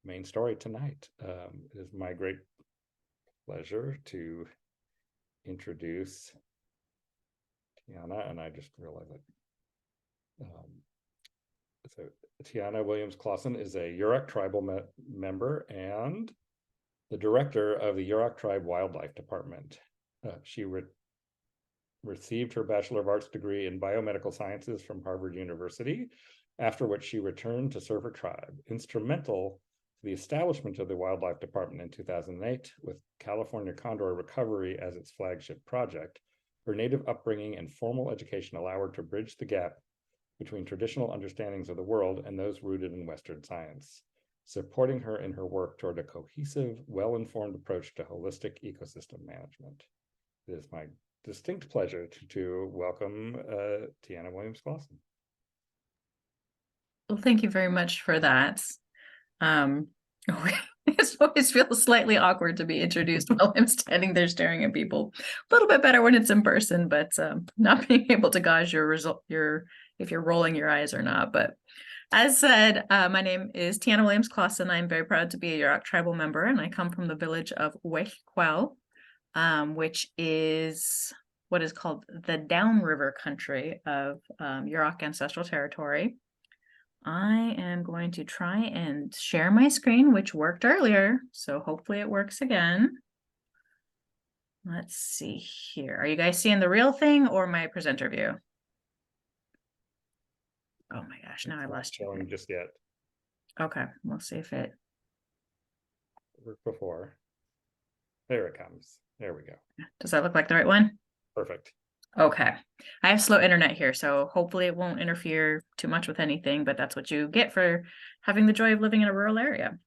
main story tonight. It is my great pleasure to introduce Tiana, and I just realized that. So Tiana Williams-Claussen is a Yurok Tribal member and the director of the Yurok Tribe Wildlife Department. She received her Bachelor of Arts degree in Biomedical Sciences from Harvard University, after which she returned to serve her tribe, instrumental to the establishment of the Wildlife Department in 2008, with California condor recovery as its flagship project. Her native upbringing and formal education allow her to bridge the gap between traditional understandings of the world and those rooted in Western science, supporting her in her work toward a cohesive, well-informed approach to holistic ecosystem management. It is my distinct pleasure to welcome Tiana Williams-Claussen. Well, thank you very much for that. It always feels slightly awkward to be introduced while I'm standing there staring at people. A little bit better when it's in person, but not being able to gauge your result, if you're rolling your eyes or not. But as said, my name is Tiana Williams-Claussen. I'm very proud to be a Yurok Tribal member, and I come from the village of Nes-Kwe-Chohl, which is what is called the downriver country of Yurok ancestral territory. I am going to try and share my screen, which worked earlier, so hopefully it works again. Let's see here. Are you guys seeing the real thing or my presenter view? Oh my gosh, now I lost you. Just yet. Okay, we'll see if it worked before. There it comes. There we go. Does that look like the right one? Perfect. Okay. I have slow internet here, so hopefully it won't interfere too much with anything, but that's what you get for having the joy of living in a rural area.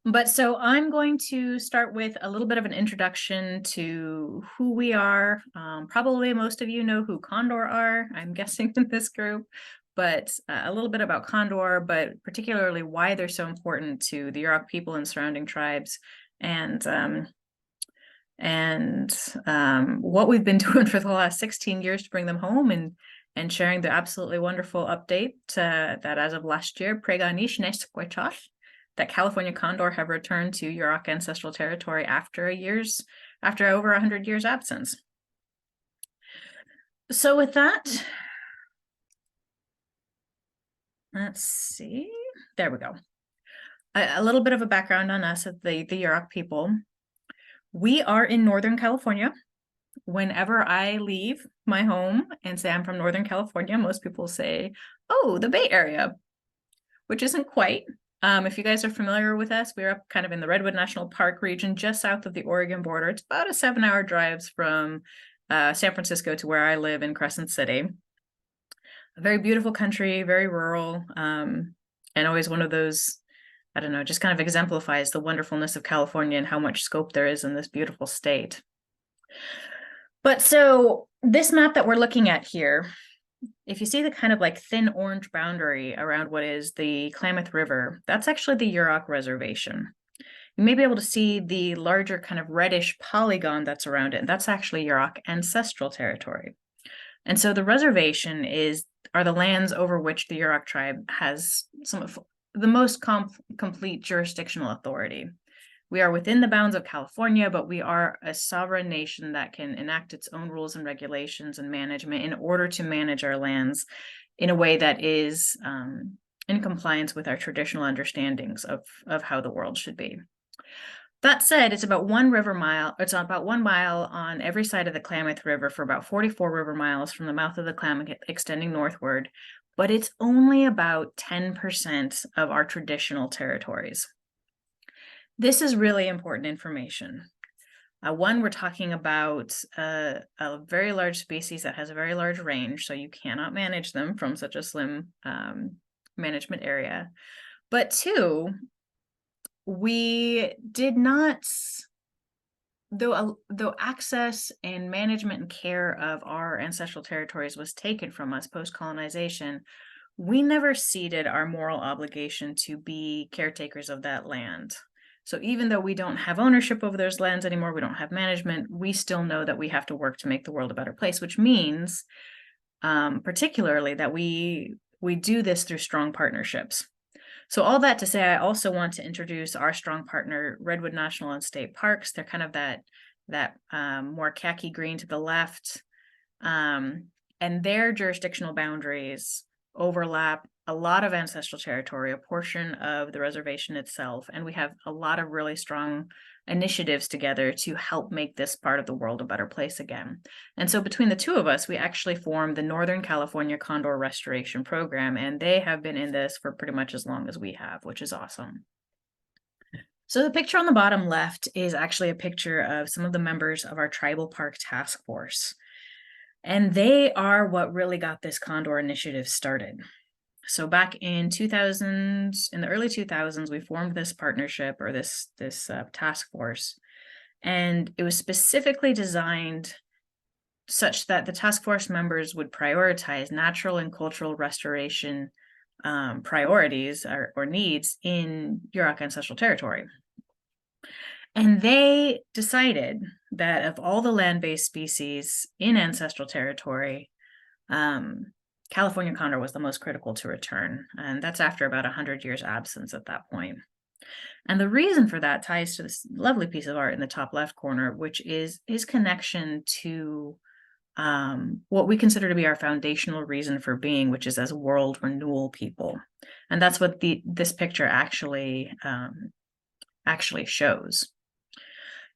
But so I'm going to start with a little bit of an introduction to who we are. Probably most of you know who Condor are, I'm guessing, in this group, but a little bit about Condor, but particularly why they're so important to the Yurok people and surrounding tribes, and what we've been doing for the last 16 years to bring them home, and sharing the absolutely wonderful update that as of last year, Prey-Go-Neesh, Nes-Kwe-Chohl, that California condor have returned to Yurok ancestral territory after over 100 years absence. So with that, let's see, there we go. A little bit of a background on us, the Yurok people. We are in Northern California. Whenever I leave my home and say I'm from Northern California, most people say, oh, the Bay Area, which isn't quite. If you guys are familiar with us, we're up kind of in the Redwood National Park region, just south of the Oregon border. It's about a 7-hour drive from San Francisco to where I live in Crescent City. A very beautiful country, very rural, and always one of those, I don't know, just kind of exemplifies the wonderfulness of California and how much scope there is in this beautiful state. But so this map that we're looking at here, if you see the kind of like thin orange boundary around what is the Klamath River, that's actually the Yurok Reservation. You may be able to see the larger kind of reddish polygon that's around it, and that's actually Yurok ancestral territory. And so the reservation are the lands over which the Yurok tribe has some of the most complete jurisdictional authority. We are within the bounds of California, but we are a sovereign nation that can enact its own rules and regulations and management in order to manage our lands in a way that is in compliance with our traditional understandings of how the world should be. That said, it's about 1 mile on every side of the Klamath River for about 44 river miles from the mouth of the Klamath extending northward, but it's only about 10% of our traditional territories. This is really important information. One, we're talking about a very large species that has a very large range, so you cannot manage them from such a slim management area. But 2, we did not, though access and management and care of our ancestral territories was taken from us post-colonization, we never ceded our moral obligation to be caretakers of that land. So even though we don't have ownership over those lands anymore, we don't have management, we still know that we have to work to make the world a better place, which means particularly that we do this through strong partnerships. So all that to say, I also want to introduce our strong partner, Redwood National and State Parks. They're kind of that more khaki green to the left. And their jurisdictional boundaries overlap a lot of ancestral territory, a portion of the reservation itself, and we have a lot of really strong initiatives together to help make this part of the world a better place again. And so between the two of us, we actually formed the Northern California Condor Restoration Program, and they have been in this for pretty much as long as we have, which is awesome. So the picture on the bottom left is actually a picture of some of the members of our Tribal Park Task Force. And they are what really got this Condor initiative started. So back in the early 2000s, we formed this partnership, or this task force, and it was specifically designed such that the task force members would prioritize natural and cultural restoration priorities or needs in Yurok ancestral territory. And they decided that of all the land-based species in ancestral territory, California condor was the most critical to return. And that's after about 100 years absence at that point. And the reason for that ties to this lovely piece of art in the top left corner, which is his connection to what we consider to be our foundational reason for being, which is as world renewal people. And that's what this picture actually shows.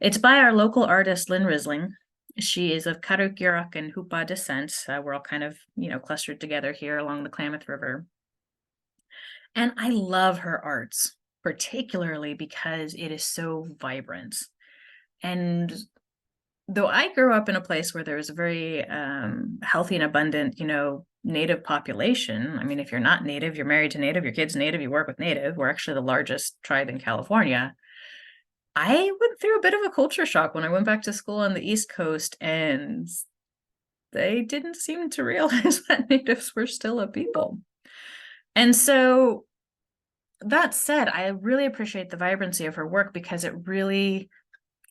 It's by our local artist, Lynn Risling. She is of Karuk, Yurok, and Hupa descent. We're all kind of, clustered together here along the Klamath River. And I love her arts, particularly because it is so vibrant. And though I grew up in a place where there was a very healthy and abundant, Native population. I mean, if you're not Native, you're married to Native, your kid's Native, you work with Native. We're actually the largest tribe in California. I went through a bit of a culture shock when I went back to school on the East Coast, and they didn't seem to realize that Natives were still a people. And so that said, I really appreciate the vibrancy of her work because it really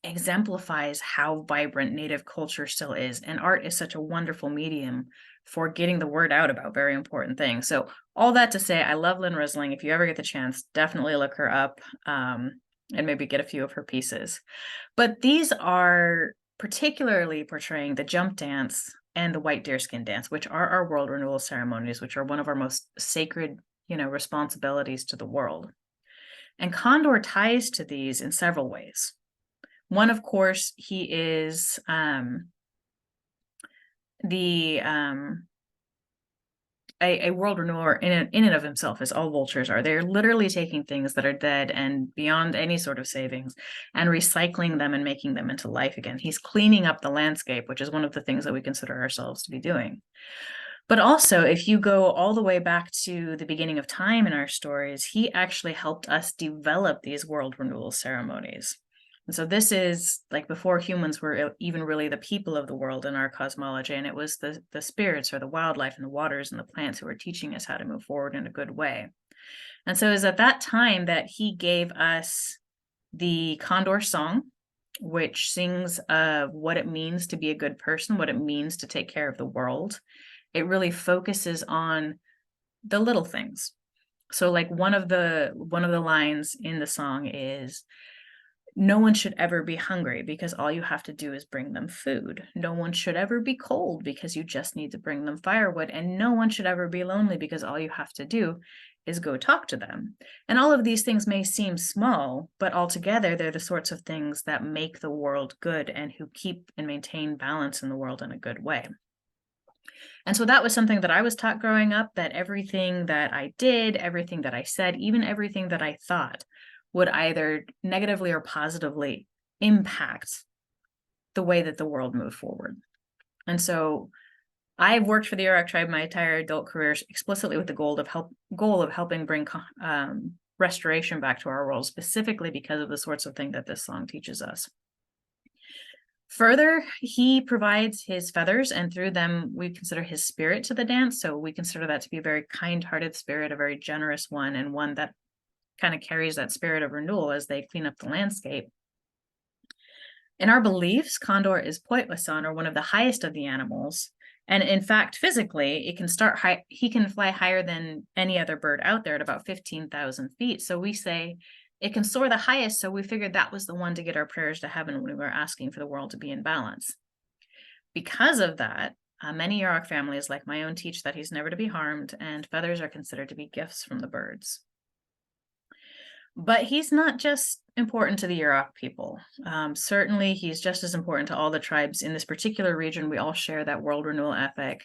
exemplifies how vibrant Native culture still is. And art is such a wonderful medium for getting the word out about very important things. So all that to say, I love Lynn Risling. If you ever get the chance, definitely look her up. And maybe get a few of her pieces. But these are particularly portraying the jump dance and the white deerskin dance, which are our world renewal ceremonies, which are one of our most sacred, responsibilities to the world. And Condor ties to these in several ways. One, of course, he is a world renewal in and of himself, as all vultures are. They're literally taking things that are dead and beyond any sort of savings and recycling them and making them into life again. He's cleaning up the landscape, which is one of the things that we consider ourselves to be doing. But also, if you go all the way back to the beginning of time in our stories, he actually helped us develop these world renewal ceremonies. And so this is like before humans were even really the people of the world in our cosmology, and it was the spirits or the wildlife and the waters and the plants who were teaching us how to move forward in a good way. And so it was at that time that he gave us the Condor song, which sings of what it means to be a good person, what it means to take care of the world. It really focuses on the little things. So like one of the lines in the song is, no one should ever be hungry because all you have to do is bring them food. No one should ever be cold because you just need to bring them firewood. And no one should ever be lonely because all you have to do is go talk to them. And all of these things may seem small, but altogether they're the sorts of things that make the world good and who keep and maintain balance in the world in a good way. And so that was something that I was taught growing up, that everything that I did, everything that I said, even everything that I thought would either negatively or positively impact the way that the world moved forward. And so I've worked for the Yurok Tribe my entire adult career explicitly with the goal of helping bring restoration back to our world, specifically because of the sorts of thing that this song teaches us. Further, he provides his feathers, and through them, we consider his spirit to the dance. So we consider that to be a very kind-hearted spirit, a very generous one, and one that kind of carries that spirit of renewal as they clean up the landscape. In our beliefs, Condor is Poitwasan, or one of the highest of the animals, And in fact, physically, it can start high. He can fly higher than any other bird out there at about 15,000 feet. So we say it can soar the highest. So we figured that was the one to get our prayers to heaven when we were asking for the world to be in balance. Because of that, many Yurok families, like my own, teach that he's never to be harmed, and feathers are considered to be gifts from the birds. But he's not just important to the Yurok people. Certainly, he's just as important to all the tribes in this particular region. We all share that world renewal ethic.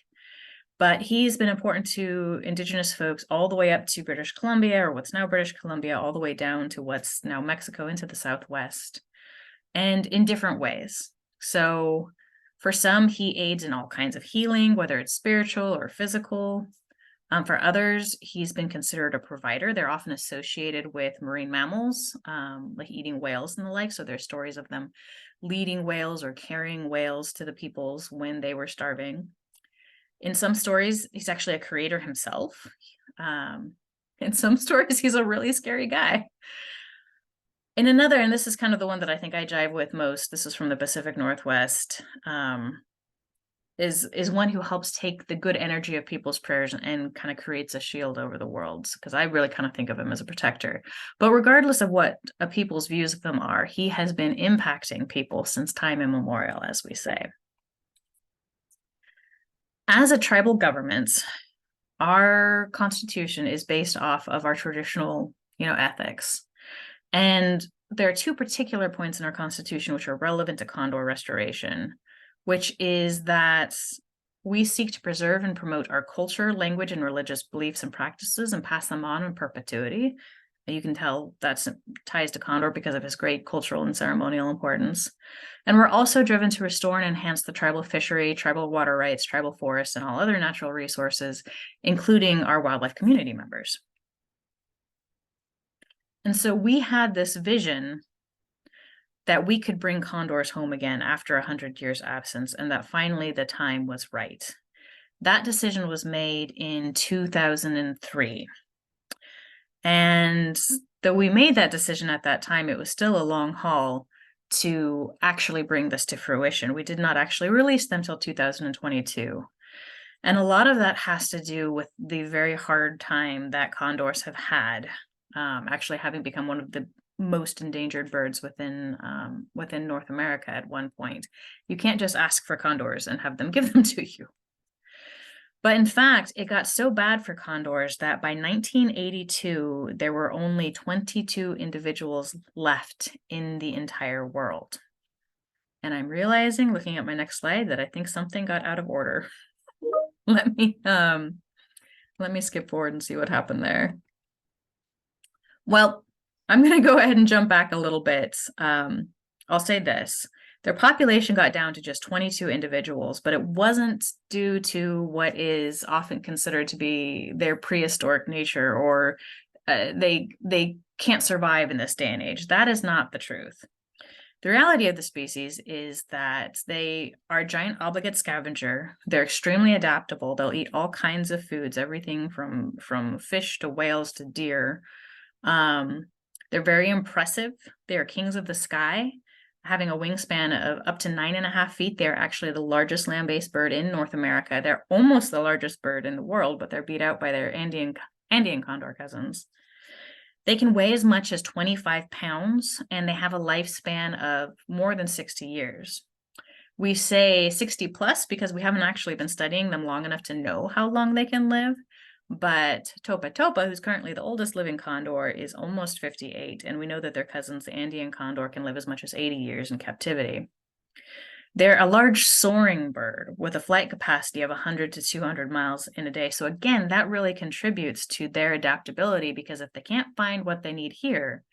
But he's been important to Indigenous folks all the way up to British Columbia, or what's now British Columbia, all the way down to what's now Mexico into the Southwest, and in different ways. So for some, he aids in all kinds of healing, whether it's spiritual or physical. For others, he's been considered a provider. They're often associated with marine mammals, like eating whales and the like. So there's stories of them leading whales or carrying whales to the peoples when they were starving. In some stories, he's actually a creator himself. In some stories, he's a really scary guy. In another, and this is kind of the one that I think I jive with most, this is from the Pacific Northwest, is one who helps take the good energy of people's prayers and kind of creates a shield over the worlds, because I really kind of think of him as a protector. But regardless of what a people's views of them are, he has been impacting people since time immemorial, as we say. As a tribal government, our constitution is based off of our traditional, ethics. And there are two particular points in our constitution which are relevant to condor restoration, which is that we seek to preserve and promote our culture, language, and religious beliefs and practices and pass them on in perpetuity. You can tell that ties to condor because of his great cultural and ceremonial importance. And we're also driven to restore and enhance the tribal fishery, tribal water rights, tribal forests, and all other natural resources, including our wildlife community members. And so we had this vision that we could bring condors home again after 100 years absence, and that finally the time was right. That decision was made in 2003. And though we made that decision at that time, it was still a long haul to actually bring this to fruition. We did not actually release them till 2022. And a lot of that has to do with the very hard time that condors have had, actually having become one of the most endangered birds within North America at one point. You can't just ask for condors and have them give them to you. But in fact, it got so bad for condors that by 1982, there were only 22 individuals left in the entire world. And I'm realizing, looking at my next slide, that I think something got out of order. Let me skip forward and see what happened there. Well, I'm going to go ahead and jump back a little bit. I'll say this. Their population got down to just 22 individuals, but it wasn't due to what is often considered to be their prehistoric nature, or they can't survive in this day and age. That is not the truth. The reality of the species is that they are a giant obligate scavenger. They're extremely adaptable. They'll eat all kinds of foods, everything from fish to whales to deer. They're very impressive. They are kings of the sky, having a wingspan of up to 9.5 feet. They're actually the largest land-based bird in North America. They're almost the largest bird in the world, but they're beat out by their Andean condor cousins. They can weigh as much as 25 pounds, and they have a lifespan of more than 60 years. We say 60 plus because we haven't actually been studying them long enough to know how long they can live. But Topa Topa, who's currently the oldest living condor, is almost 58. And we know that their cousins, the Andean condor, can live as much as 80 years in captivity. They're a large soaring bird with a flight capacity of 100 to 200 miles in a day. So again, that really contributes to their adaptability, because if they can't find what they need here,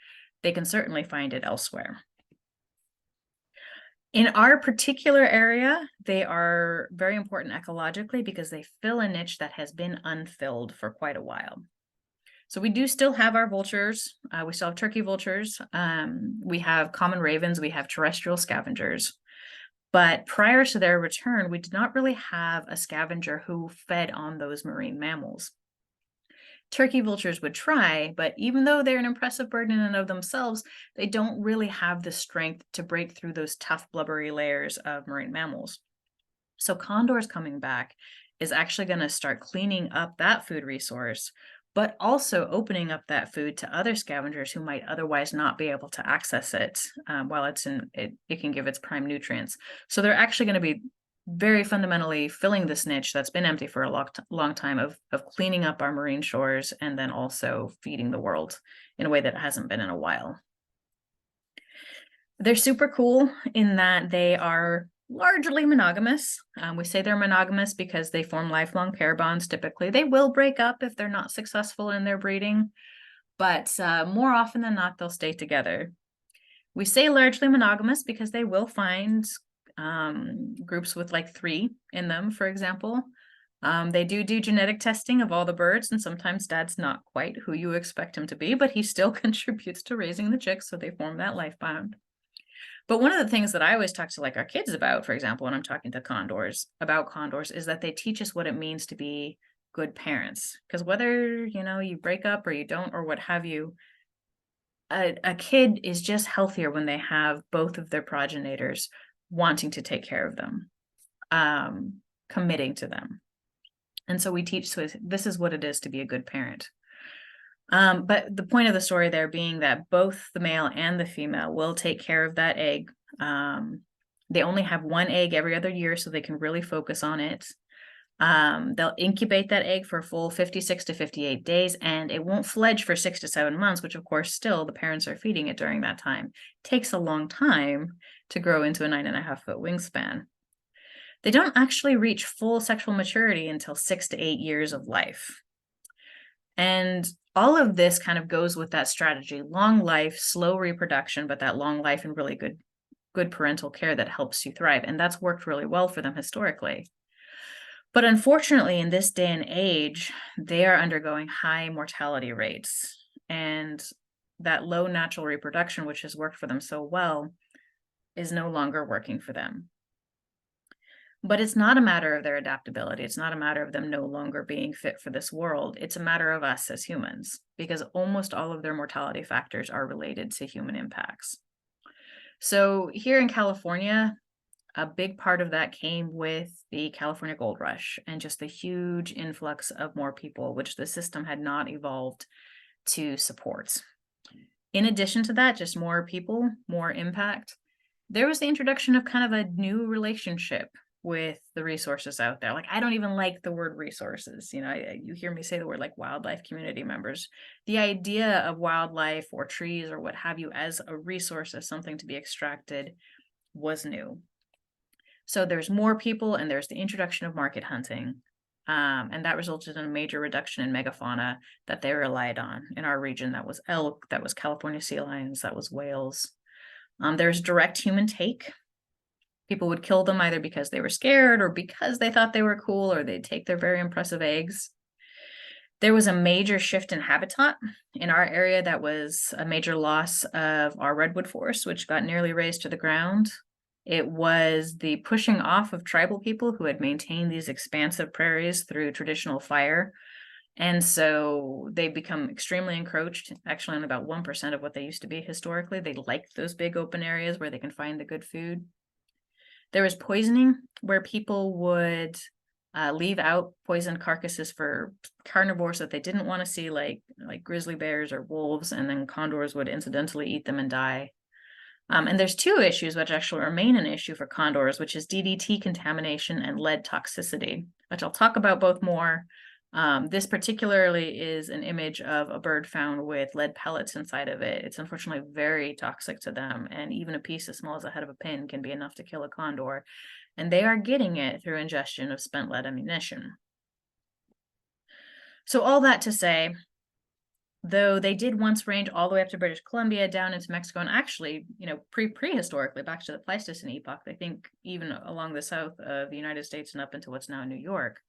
they can certainly find it elsewhere. In our particular area, they are very important ecologically because they fill a niche that has been unfilled for quite a while. So we do still have our vultures. We still have turkey vultures. We have common ravens. We have terrestrial scavengers. But prior to their return, we did not really have a scavenger who fed on those marine mammals. Turkey vultures would try, but even though they're an impressive bird in and of themselves, they don't really have the strength to break through those tough, blubbery layers of marine mammals. So condors coming back is actually going to start cleaning up that food resource, but also opening up that food to other scavengers who might otherwise not be able to access it while it's in it. It can give its prime nutrients. So they're actually going to be very fundamentally filling this niche that's been empty for a long time of cleaning up our marine shores and then also feeding the world in a way that it hasn't been in a while. They're super cool in that they are largely monogamous. We say they're monogamous because they form lifelong pair bonds. Typically, they will break up if they're not successful in their breeding, but more often than not, they'll stay together. We say largely monogamous because they will find groups with like 3 in them, for example. They do genetic testing of all the birds, and sometimes dad's not quite who you expect him to be, but he still contributes to raising the chicks, so they form that life bond. But one of the things that I always talk to like our kids about, for example, when I'm talking to condors about condors, is that they teach us what it means to be good parents. Because whether, you break up or you don't, or what have you, a kid is just healthier when they have both of their progenitors wanting to take care of them, committing to them. And so we teach, so this is what it is to be a good parent. But the point of the story there being that both the male and the female will take care of that egg. They only have 1 egg every other year, so they can really focus on it. They'll incubate that egg for a full 56 to 58 days, and it won't fledge for 6 to 7 months, which of course still the parents are feeding it during that time. It takes a long time to grow into a 9.5-foot wingspan. They don't actually reach full sexual maturity until 6 to 8 years of life. And all of this kind of goes with that strategy: long life, slow reproduction, but that long life and really good parental care that helps you thrive. And that's worked really well for them historically. But unfortunately, in this day and age, they are undergoing high mortality rates. And that low natural reproduction, which has worked for them so well, is no longer working for them. But it's not a matter of their adaptability. It's not a matter of them no longer being fit for this world. It's a matter of us as humans, because almost all of their mortality factors are related to human impacts. So here in California, a big part of that came with the California gold rush and just the huge influx of more people, which the system had not evolved to support. In addition to that, just more people, more impact. There was the introduction of kind of a new relationship with the resources out there. Like, I don't even like the word resources. You hear me say the word like wildlife community members. The idea of wildlife or trees or what have you as a resource, as something to be extracted, was new. So there's more people, and there's the introduction of market hunting. And that resulted in a major reduction in megafauna that they relied on in our region. That was elk, that was California sea lions, that was whales. There's direct human take. People would kill them either because they were scared or because they thought they were cool, or they'd take their very impressive eggs. There was a major shift in habitat in our area. That was a major loss of our redwood forest, which got nearly razed to the ground. It was the pushing off of tribal people who had maintained these expansive prairies through traditional fire. And so they become extremely encroached, actually on about 1% of what they used to be historically. They liked those big open areas where they can find the good food. There was poisoning, where people would leave out poisoned carcasses for carnivores that they didn't want to see, like grizzly bears or wolves, and then condors would incidentally eat them and die. And there's 2 issues which actually remain an issue for condors, which is DDT contamination and lead toxicity, which I'll talk about both more. This particularly is an image of a bird found with lead pellets inside of it. It's unfortunately very toxic to them, and even a piece as small as the head of a pin can be enough to kill a condor, and they are getting it through ingestion of spent lead ammunition. So all that to say, though they did once range all the way up to British Columbia, down into Mexico, and actually, prehistorically, back to the Pleistocene epoch, I think even along the south of the United States and up into what's now New York.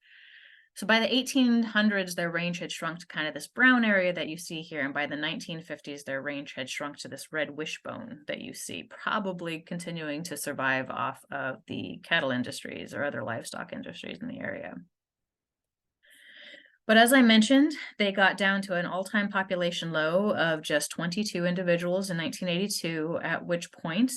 So by the 1800s, their range had shrunk to kind of this brown area that you see here. And by the 1950s, their range had shrunk to this red wishbone that you see, probably continuing to survive off of the cattle industries or other livestock industries in the area. But as I mentioned, they got down to an all-time population low of just 22 individuals in 1982, at which point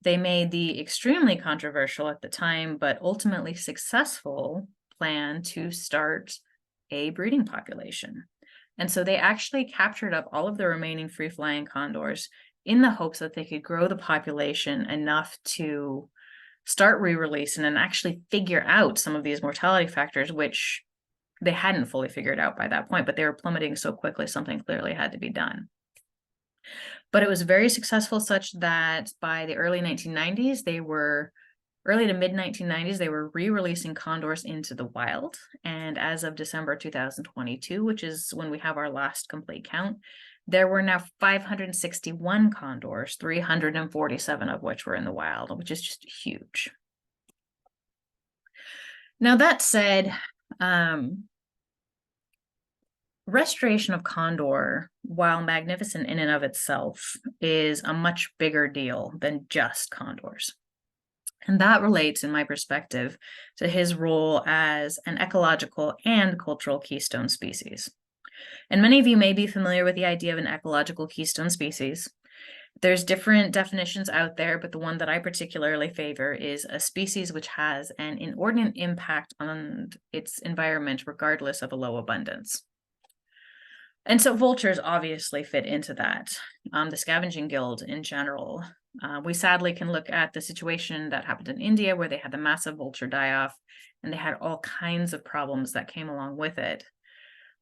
they made the extremely controversial at the time, but ultimately successful plan to start a breeding population. And so they actually captured up all of the remaining free-flying condors in the hopes that they could grow the population enough to start re-releasing and actually figure out some of these mortality factors, which they hadn't fully figured out by that point, but they were plummeting so quickly, something clearly had to be done. But it was very successful, such that by the early 1990s, early to mid 1990s, they were re-releasing condors into the wild. And as of December 2022, which is when we have our last complete count, there were now 561 condors, 347 of which were in the wild, which is just huge. Now, that said, restoration of condor, while magnificent in and of itself, is a much bigger deal than just condors. And that relates, in my perspective, to his role as an ecological and cultural keystone species. And many of you may be familiar with the idea of an ecological keystone species. There's different definitions out there, but the one that I particularly favor is a species which has an inordinate impact on its environment, regardless of a low abundance. And so vultures obviously fit into that. The scavenging guild in general. We sadly can look at the situation that happened in India, where they had the massive vulture die-off, and they had all kinds of problems that came along with it.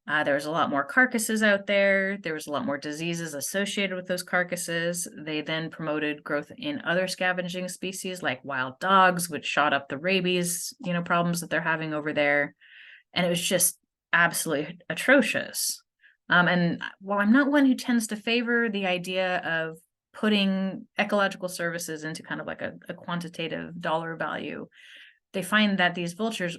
There was a lot more carcasses out there. There was a lot more diseases associated with those carcasses. They then promoted growth in other scavenging species like wild dogs, which shot up the rabies, problems that they're having over there. And it was just absolutely atrocious. And while I'm not one who tends to favor the idea of putting ecological services into kind of like a quantitative dollar value, they were finding that these vultures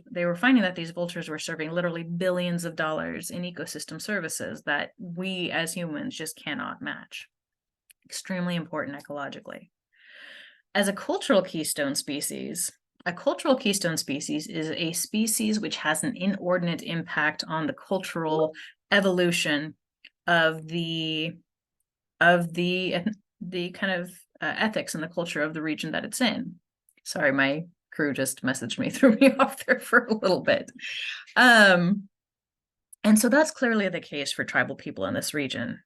were serving literally billions of dollars in ecosystem services that we as humans just cannot match. Extremely important ecologically. As a cultural keystone species, is a species which has an inordinate impact on the cultural evolution of the kind of ethics and the culture of the region that it's in. Sorry, my crew just messaged me, threw me off there for a little bit. And so that's clearly the case for tribal people in this region.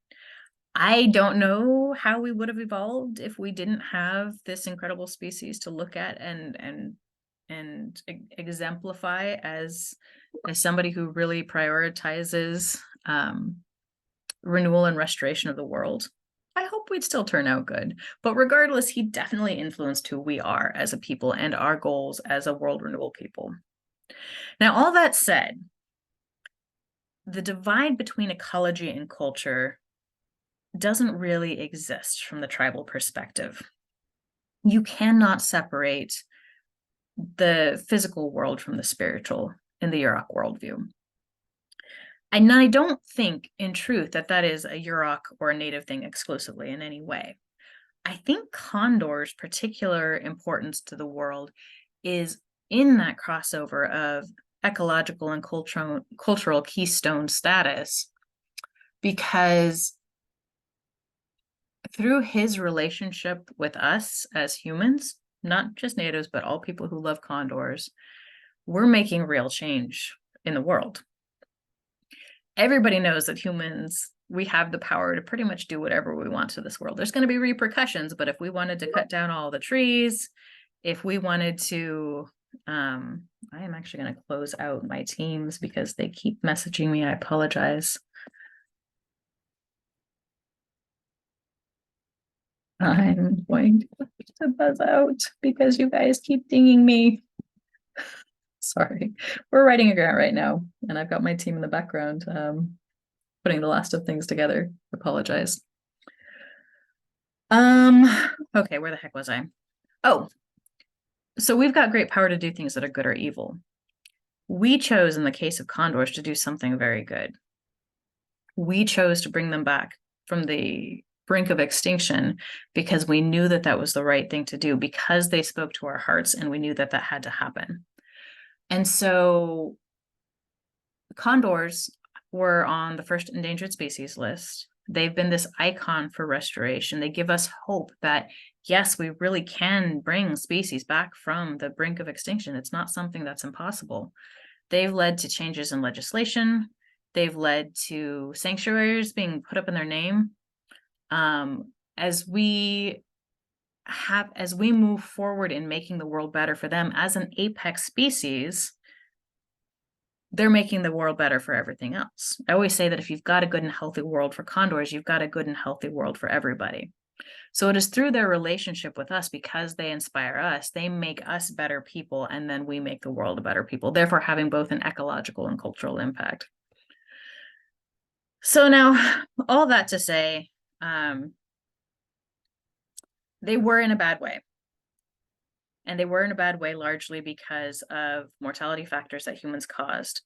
I don't know how we would have evolved if we didn't have this incredible species to look at and exemplify as somebody who really prioritizes renewal and restoration of the world. I hope we'd still turn out good. But regardless, he definitely influenced who we are as a people and our goals as a world renewal people. Now, all that said, the divide between ecology and culture doesn't really exist from the tribal perspective. You cannot separate the physical world from the spiritual in the Yurok worldview. And I don't think, in truth, that is a Yurok or a native thing exclusively in any way. I think condors' particular importance to the world is in that crossover of ecological and cultural keystone status, because through his relationship with us as humans, not just natives, but all people who love condors, we're making real change in the world. Everybody knows that humans, we have the power to pretty much do whatever we want to this world. There's going to be repercussions, but if we wanted to cut down all the trees, if we wanted to, I am actually going to close out my teams because they keep messaging me. I apologize. I'm going to buzz out because you guys keep dinging me. Sorry, we're writing a grant right now, and I've got my team in the background putting the last of things together. Apologize. Okay, where the heck was I? Oh, so we've got great power to do things that are good or evil. We chose, in the case of condors, to do something very good. We chose to bring them back from the brink of extinction because we knew that was the right thing to do, because they spoke to our hearts, and we knew that had to happen. And so condors were on the first endangered species list. They've been this icon for restoration. They give us hope that, yes, we really can bring species back from the brink of extinction. It's not something that's impossible. They've led to changes in legislation. They've led to sanctuaries being put up in their name. As we move forward in making the world better for them as an apex species, they're making the world better for everything else. I always say that if you've got a good and healthy world for condors, you've got a good and healthy world for everybody. So it is through their relationship with us, because they inspire us, they make us better people, and then we make the world a better people, therefore having both an ecological and cultural impact. So now, all that to say, they were in a bad way. And they were in a bad way largely because of mortality factors that humans caused.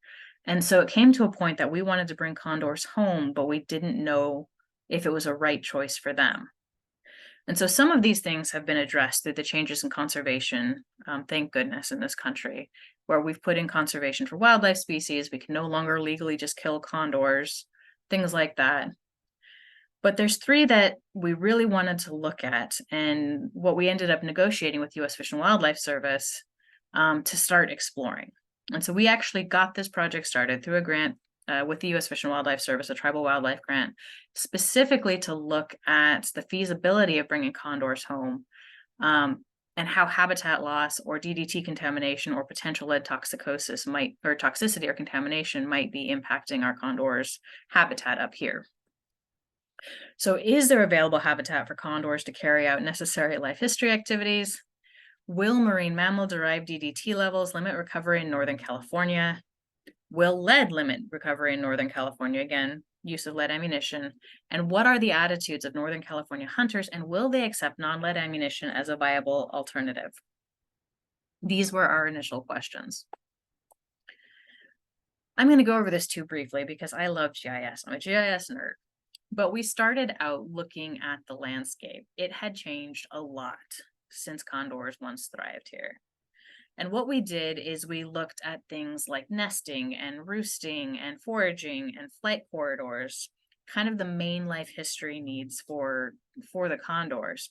And so it came to a point that we wanted to bring condors home, but we didn't know if it was a right choice for them. And so some of these things have been addressed through the changes in conservation, thank goodness, in this country, where we've put in conservation for wildlife species. We can no longer legally just kill condors, things like that. But there's three that we really wanted to look at, and what we ended up negotiating with U.S. Fish and Wildlife Service to start exploring. And so we actually got this project started through a grant with the U.S. Fish and Wildlife Service, a tribal wildlife grant, specifically to look at the feasibility of bringing condors home, and how habitat loss or DDT contamination or potential lead toxicosis toxicity or contamination might be impacting our condors' habitat up here. So is there available habitat for condors to carry out necessary life history activities? Will marine mammal-derived DDT levels limit recovery in Northern California? Will lead limit recovery in Northern California? Again, use of lead ammunition. And what are the attitudes of Northern California hunters, and will they accept non-lead ammunition as a viable alternative? These were our initial questions. I'm going to go over this too briefly because I love GIS. I'm a GIS nerd. But we started out looking at the landscape. It had changed a lot since condors once thrived here. And what we did is we looked at things like nesting and roosting and foraging and flight corridors, kind of the main life history needs for the condors.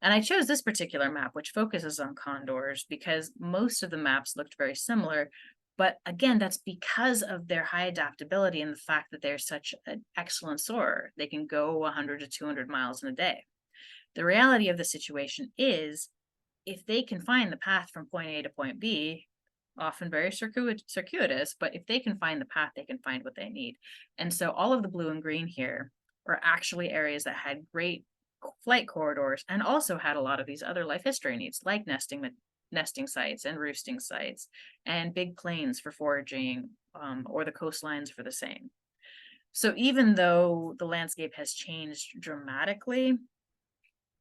And I chose this particular map, which focuses on condors, because most of the maps looked very similar. But again, that's because of their high adaptability and the fact that they're such an excellent soarer. They can go 100 to 200 miles in a day. The reality of the situation is, if they can find the path from point A to point B, often very circuitous, but if they can find the path, they can find what they need. And so all of the blue and green here are actually areas that had great flight corridors and also had a lot of these other life history needs, like nesting sites and roosting sites and big plains for foraging, or the coastlines for the same. So even though the landscape has changed dramatically,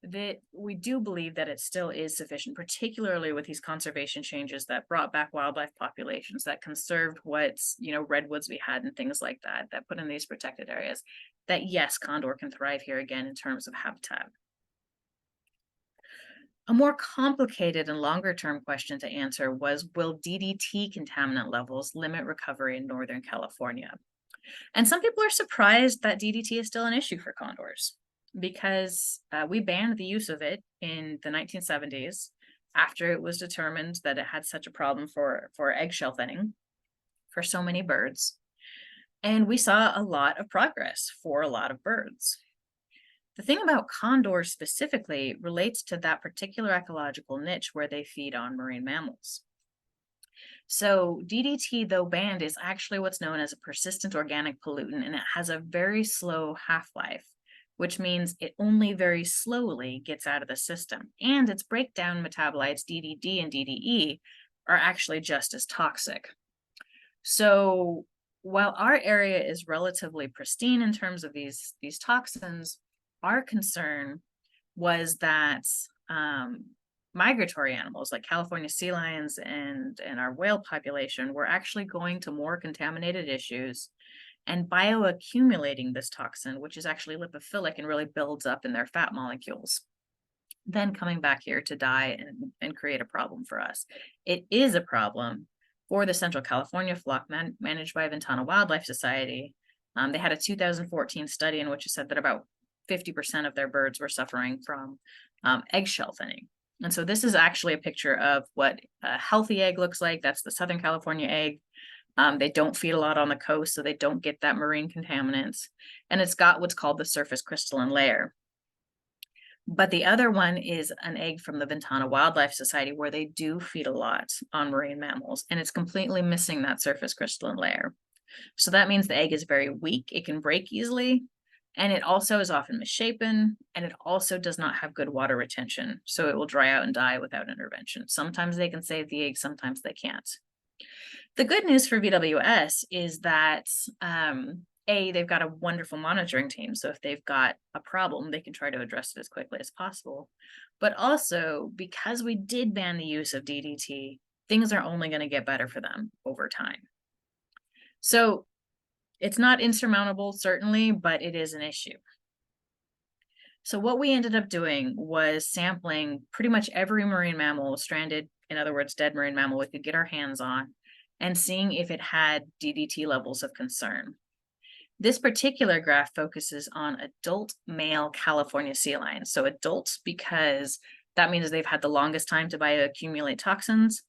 that we do believe that it still is sufficient, particularly with these conservation changes that brought back wildlife populations, that conserved what's, redwoods we had and things like that, that put in these protected areas, that yes, condor can thrive here again in terms of habitat. A more complicated and longer term question to answer was, will DDT contaminant levels limit recovery in Northern California? And some people are surprised that DDT is still an issue for condors, because we banned the use of it in the 1970s after it was determined that it had such a problem for eggshell thinning for so many birds. And we saw a lot of progress for a lot of birds. The thing about condors specifically relates to that particular ecological niche where they feed on marine mammals. So DDT, though banned, is actually what's known as a persistent organic pollutant, and it has a very slow half-life, which means it only very slowly gets out of the system. And its breakdown metabolites, DDD and DDE, are actually just as toxic. So while our area is relatively pristine in terms of these toxins, our concern was that migratory animals like California sea lions and our whale population were actually going to more contaminated issues and bioaccumulating this toxin, which is actually lipophilic and really builds up in their fat molecules, then coming back here to die and create a problem for us. It is a problem for the Central California flock managed by Ventana Wildlife Society, They had a 2014 study in which it said that about 50% of their birds were suffering from eggshell thinning. And so this is actually a picture of what a healthy egg looks like. That's the Southern California egg. They don't feed a lot on the coast, so they don't get that marine contaminants. And it's got what's called the surface crystalline layer. But the other one is an egg from the Ventana Wildlife Society, where they do feed a lot on marine mammals, and it's completely missing that surface crystalline layer. So that means the egg is very weak, it can break easily, and it also is often misshapen, and it also does not have good water retention, so it will dry out and die without intervention. Sometimes they can save the egg, sometimes they can't. The good news for VWS is that they've got a wonderful monitoring team. So if they've got a problem, they can try to address it as quickly as possible. But also, because we did ban the use of DDT, things are only going to get better for them over time. So it's not insurmountable, certainly, but it is an issue. So what we ended up doing was sampling pretty much every marine mammal, stranded, in other words, dead marine mammal we could get our hands on, and seeing if it had DDT levels of concern. This particular graph focuses on adult male California sea lions. So adults, because that means they've had the longest time to bioaccumulate toxins.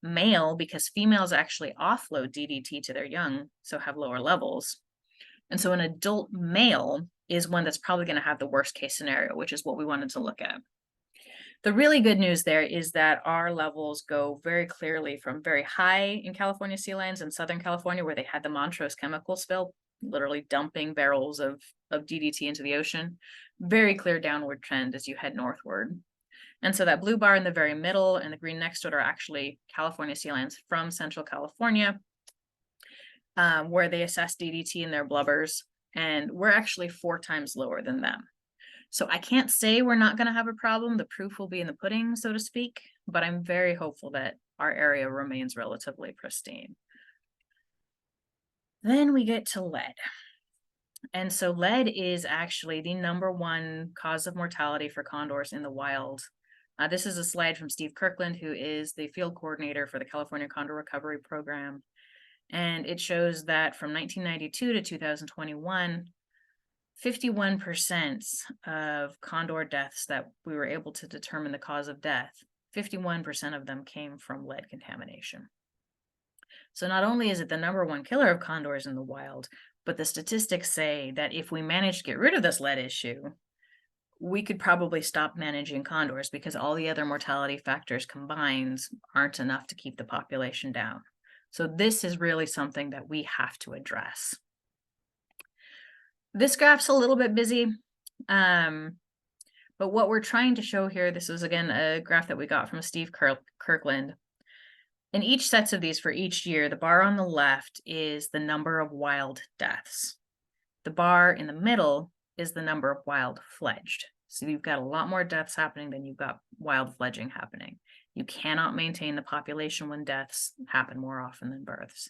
Male, because females actually offload DDT to their young, so have lower levels. And so an adult male is one that's probably going to have the worst case scenario, which is what we wanted to look at. The really good news there is that our levels go very clearly from very high in California sea lions in Southern California, where they had the Montrose chemical spill, literally dumping barrels of DDT into the ocean, very clear downward trend as you head northward. And so that blue bar in the very middle and the green next to it are actually California sea lions from Central California, where they assess DDT in their blubbers, and we're actually 4 times lower than them. So I can't say we're not going to have a problem. The proof will be in the pudding, so to speak, but I'm very hopeful that our area remains relatively pristine. Then we get to lead. And so lead is actually the #1 cause of mortality for condors in the wild. This is a slide from Steve Kirkland, who is the field coordinator for the California Condor Recovery Program. And it shows that from 1992 to 2021, 51% of condor deaths that we were able to determine the cause of death, 51% of them came from lead contamination. So not only is it the #1 killer of condors in the wild, but the statistics say that if we manage to get rid of this lead issue, we could probably stop managing condors, because all the other mortality factors combined aren't enough to keep the population down. So this is really something that we have to address. This graph's a little bit busy, but what we're trying to show here, this was again a graph that we got from Steve Kirkland. In each sets of these for each year, the bar on the left is the number of wild deaths. The bar in the middle is the number of wild fledged. So you've got a lot more deaths happening than you've got wild fledging happening. You cannot maintain the population when deaths happen more often than births.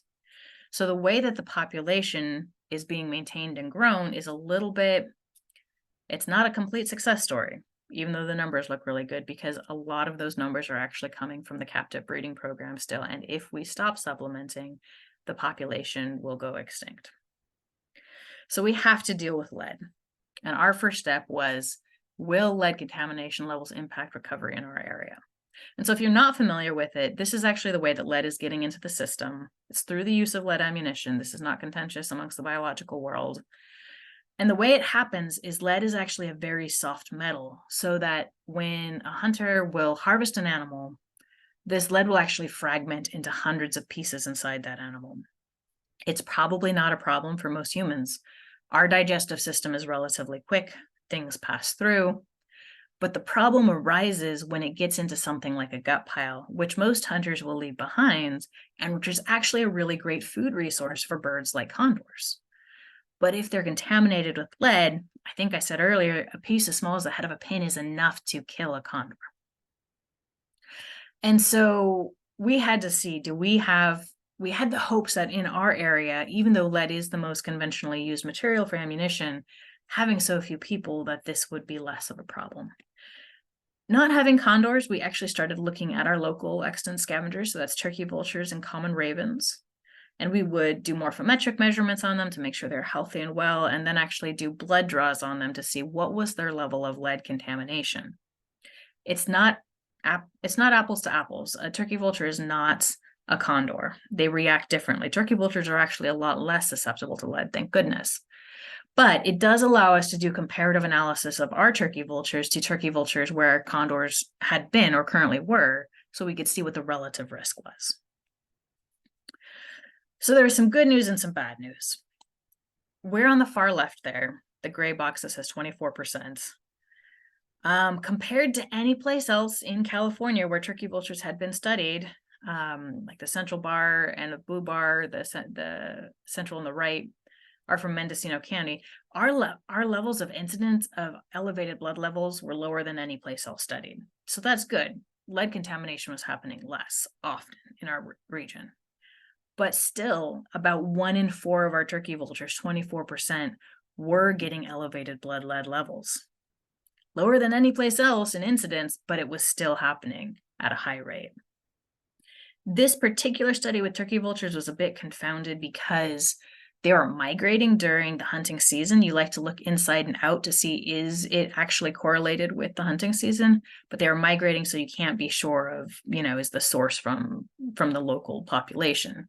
So the way that the population is being maintained and grown is a little bit, it's not a complete success story, even though the numbers look really good, because a lot of those numbers are actually coming from the captive breeding program still. And if we stop supplementing, the population will go extinct. So we have to deal with lead. And our first step was, will lead contamination levels impact recovery in our area? And so if you're not familiar with it, this is actually the way that lead is getting into the system. It's through the use of lead ammunition. This is not contentious amongst the biological world. And the way it happens is lead is actually a very soft metal, so that when a hunter will harvest an animal, this lead will actually fragment into hundreds of pieces inside that animal. It's probably not a problem for most humans. Our digestive system is relatively quick. Things pass through. But the problem arises when it gets into something like a gut pile, which most hunters will leave behind, and which is actually a really great food resource for birds like condors. But if they're contaminated with lead, I think I said earlier, a piece as small as the head of a pin is enough to kill a condor. And so we had to see, we had the hopes that in our area, even though lead is the most conventionally used material for ammunition, having so few people, that this would be less of a problem. Not having condors, we actually started looking at our local extant scavengers, so that's turkey vultures and common ravens. And we would do morphometric measurements on them to make sure they're healthy and well, and then actually do blood draws on them to see what was their level of lead contamination. It's not apples to apples. A turkey vulture is not a condor. They react differently. Turkey vultures are actually a lot less susceptible to lead, thank goodness. But it does allow us to do comparative analysis of our turkey vultures to turkey vultures where condors had been or currently were, so we could see what the relative risk was. So there was some good news and some bad news. We're on the far left there, the gray box that says 24%. Compared to any place else in California where turkey vultures had been studied, like the central bar and the blue bar, the central and the right are from Mendocino County. Our levels of incidence of elevated blood levels were lower than any place else studied. So that's good. Lead contamination was happening less often in our region. But still, about 1 in 4 of our turkey vultures, 24%, were getting elevated blood lead levels. Lower than any place else in incidence, but it was still happening at a high rate. This particular study with turkey vultures was a bit confounded because they are migrating during the hunting season. You like to look inside and out to see, is it actually correlated with the hunting season? But they are migrating, so you can't be sure of, is the source from the local population.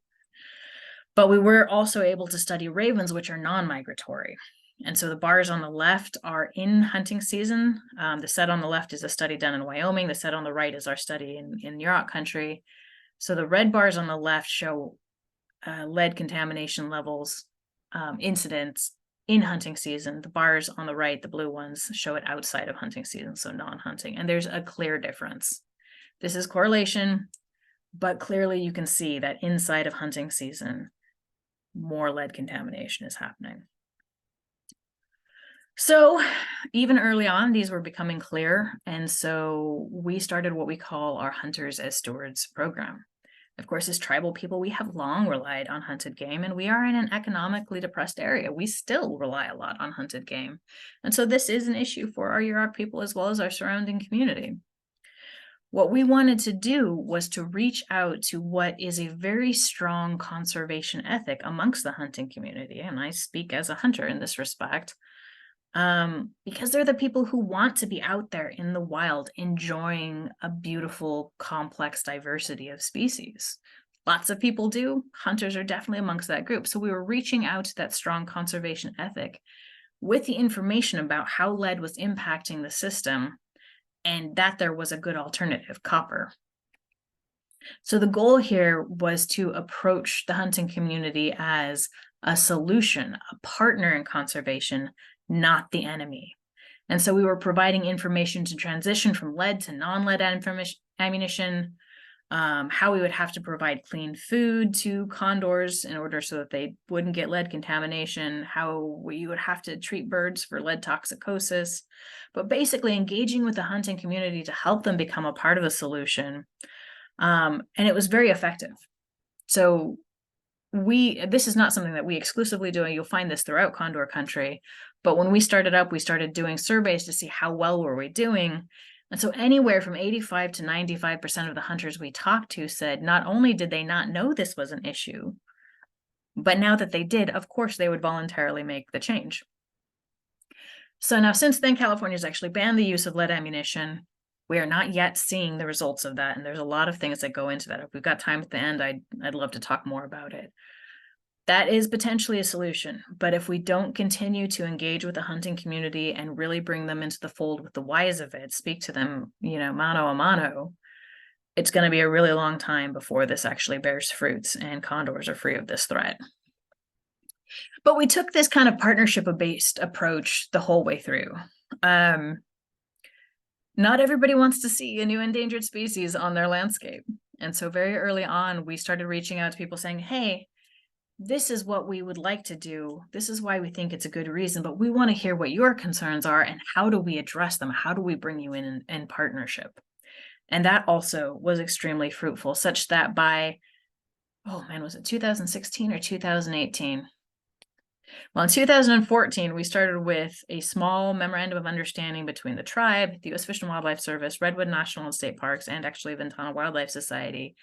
But we were also able to study ravens, which are non-migratory. And so the bars on the left are in hunting season. The set on the left is a study done in Wyoming. The set on the right is our study in Yurok country. So the red bars on the left show lead contamination levels, incidents in hunting season. The bars on the right, the blue ones, show it outside of hunting season, so non-hunting. And there's a clear difference. This is correlation, but clearly you can see that inside of hunting season, more lead contamination is happening. So even early on, these were becoming clear. And so we started what we call our Hunters as Stewards program. Of course, as tribal people, we have long relied on hunted game, and we are in an economically depressed area. We still rely a lot on hunted game. And so this is an issue for our Yurok people as well as our surrounding community. What we wanted to do was to reach out to what is a very strong conservation ethic amongst the hunting community. And I speak as a hunter in this respect, because they're the people who want to be out there in the wild, enjoying a beautiful, complex diversity of species. Lots of people do. Hunters are definitely amongst that group. So we were reaching out to that strong conservation ethic with the information about how lead was impacting the system and that there was a good alternative, copper. So the goal here was to approach the hunting community as a solution, a partner in conservation, not the enemy. And so we were providing information to transition from lead to non-lead ammunition, how we would have to provide clean food to condors in order so that they wouldn't get lead contamination, how you would have to treat birds for lead toxicosis, but basically engaging with the hunting community to help them become a part of the solution. And it was very effective. So this is not something that we exclusively do. You'll find this throughout Condor country. But when we started up, we started doing surveys to see how well were we doing. And so anywhere from 85 to 95% of the hunters we talked to said not only did they not know this was an issue, but now that they did, of course, they would voluntarily make the change. So now since then, California's actually banned the use of lead ammunition. We are not yet seeing the results of that. And there's a lot of things that go into that. If we've got time at the end, I'd love to talk more about it. That is potentially a solution. But if we don't continue to engage with the hunting community and really bring them into the fold with the whys of it, speak to them, mano a mano, it's going to be a really long time before this actually bears fruits and condors are free of this threat. But we took this kind of partnership-based approach the whole way through. Not everybody wants to see a new endangered species on their landscape. And so very early on, we started reaching out to people saying, hey, this is what we would like to do. This is why we think it's a good reason, but we want to hear what your concerns are and how do we address them? How do we bring you in partnership? And that also was extremely fruitful, such that by, was it 2016 or 2018? Well, in 2014, we started with a small memorandum of understanding between the tribe, the U.S. Fish and Wildlife Service, Redwood National and State Parks, and actually Ventana Wildlife Society,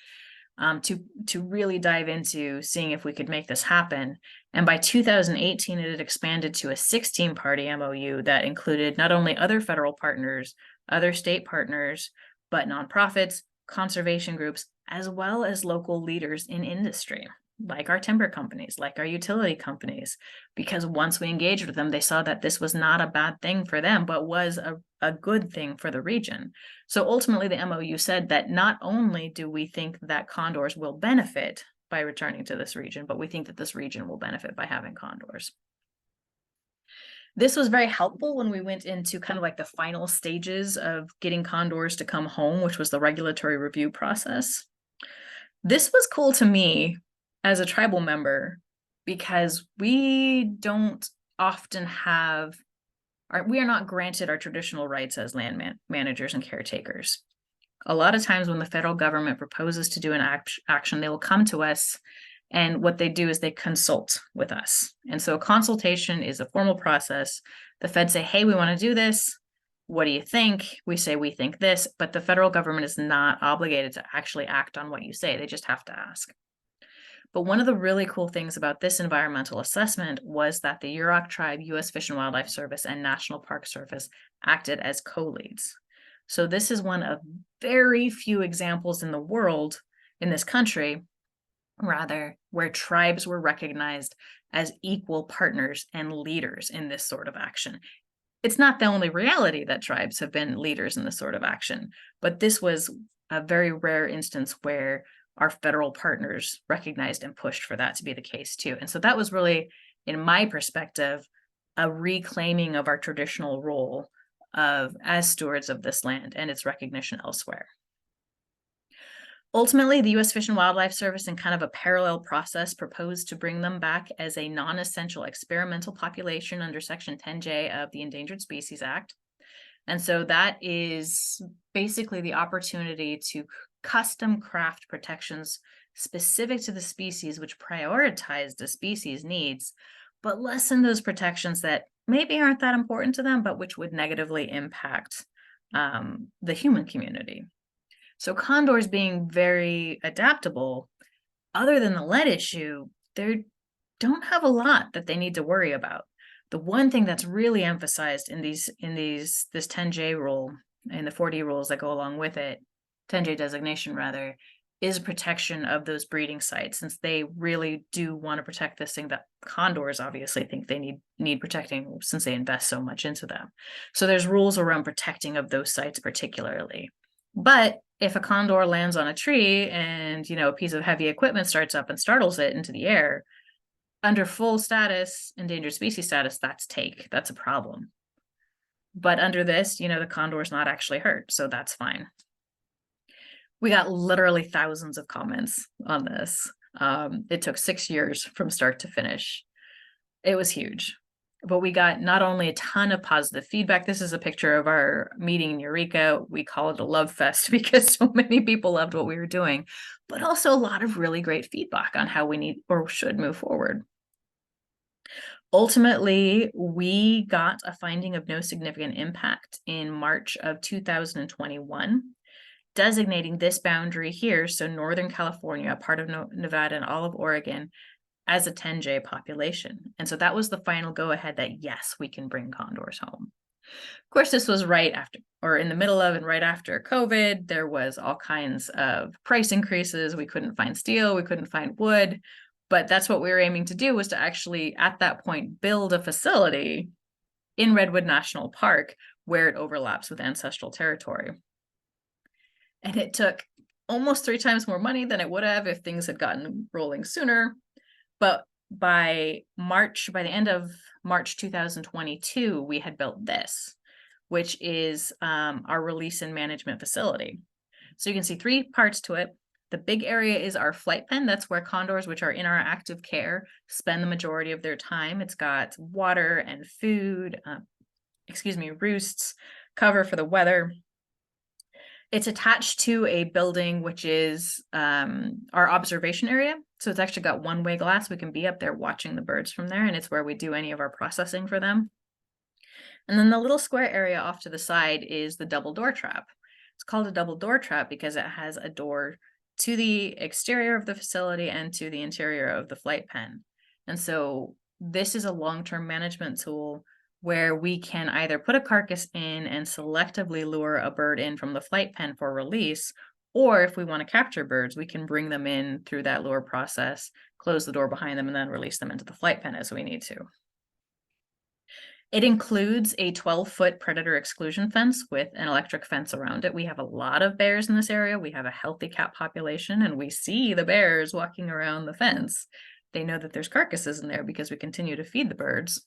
to really dive into seeing if we could make this happen. And by 2018, it had expanded to a 16-party MOU that included not only other federal partners, other state partners, but nonprofits, conservation groups, as well as local leaders in industry, like our timber companies, like our utility companies, because once we engaged with them, they saw that this was not a bad thing for them, but was a good thing for the region. So ultimately, the MOU said that not only do we think that condors will benefit by returning to this region, but we think that this region will benefit by having condors. This was very helpful when we went into kind of like the final stages of getting condors to come home, which was the regulatory review process. This was cool to me as a tribal member because we don't often have, we are not granted our traditional rights as land managers and caretakers. A lot of times when the federal government proposes to do an action, they will come to us, and what they do is they consult with us. And so a consultation is a formal process. The feds say, hey, we want to do this. What do you think? We say, we think this, but the federal government is not obligated to actually act on what you say. They just have to ask. But one of the really cool things about this environmental assessment was that the Yurok Tribe, U.S. Fish and Wildlife Service, and National Park Service acted as co-leads. So this is one of very few examples in the world, in this country, rather, where tribes were recognized as equal partners and leaders in this sort of action. It's not the only reality that tribes have been leaders in this sort of action, but this was a very rare instance where our federal partners recognized and pushed for that to be the case too. And so that was really, in my perspective, a reclaiming of our traditional role of as stewards of this land and its recognition elsewhere. Ultimately, the U.S. Fish and Wildlife Service, in kind of a parallel process, proposed to bring them back as a non-essential experimental population under Section 10J of the Endangered Species Act. And so that is basically the opportunity to custom craft protections specific to the species, which prioritize the species needs, but lessen those protections that maybe aren't that important to them, but which would negatively impact the human community. So condors being very adaptable, other than the lead issue, they don't have a lot that they need to worry about. The one thing that's really emphasized in this 10J rule and the 4D rules that go along with it, 10J designation rather, is protection of those breeding sites, since they really do want to protect this thing that condors obviously think they need protecting since they invest so much into them. So there's rules around protecting of those sites particularly. But if a condor lands on a tree and, a piece of heavy equipment starts up and startles it into the air, under full status, endangered species status, that's a problem. But under this, the condor is not actually hurt, so that's fine. We got literally thousands of comments on this. It took 6 years from start to finish. It was huge. But we got not only a ton of positive feedback. This is a picture of our meeting in Eureka. We call it a love fest because so many people loved what we were doing, but also a lot of really great feedback on how we need or should move forward. Ultimately, we got a finding of no significant impact in March of 2021, designating this boundary here, so Northern California, part of Nevada and all of Oregon, as a 10J population. And so that was the final go-ahead that, yes, we can bring condors home. Of course, this was right after, or in the middle of and right after COVID. There was all kinds of price increases. We couldn't find steel, we couldn't find wood, but that's what we were aiming to do, was to actually, at that point, build a facility in Redwood National Park where it overlaps with ancestral territory. And it took almost 3 times more money than it would have if things had gotten rolling sooner. But by the end of March 2022, we had built this, which is our release and management facility. So you can see 3 parts to it. The big area is our flight pen. That's where condors, which are in our active care, spend the majority of their time. It's got water and food, roosts, cover for the weather. It's attached to a building, which is our observation area. So it's actually got one-way glass. We can be up there watching the birds from there, and it's where we do any of our processing for them. And then the little square area off to the side is the double door trap. It's called a double door trap because it has a door to the exterior of the facility and to the interior of the flight pen. And so this is a long-term management tool where we can either put a carcass in and selectively lure a bird in from the flight pen for release, or if we want to capture birds, we can bring them in through that lure process, close the door behind them, and then release them into the flight pen as we need to. It includes a 12-foot predator exclusion fence with an electric fence around it. We have a lot of bears in this area. We have a healthy cat population, and we see the bears walking around the fence. They know that there's carcasses in there because we continue to feed the birds.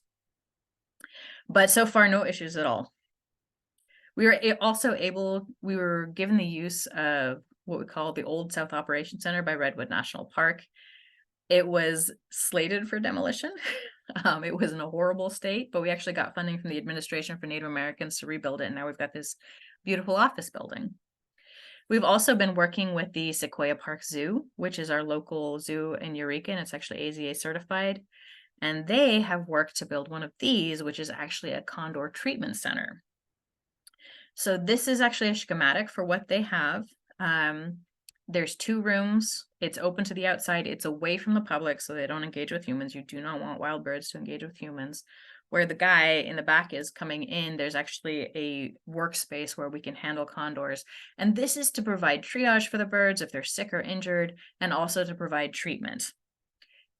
But so far, no issues at all. We were given the use of what we call the Old South Operations Center by Redwood National Park. It was slated for demolition. It was in a horrible state, but we actually got funding from the Administration for Native Americans to rebuild it, and now we've got this beautiful office building. We've also been working with the Sequoia Park Zoo, which is our local zoo in Eureka, and it's actually AZA certified. And they have worked to build one of these, which is actually a condor treatment center. So this is actually a schematic for what they have. There's 2 rooms. It's open to the outside. It's away from the public, so they don't engage with humans. You do not want wild birds to engage with humans. Where the guy in the back is coming in, there's actually a workspace where we can handle condors. And this is to provide triage for the birds if they're sick or injured, and also to provide treatment.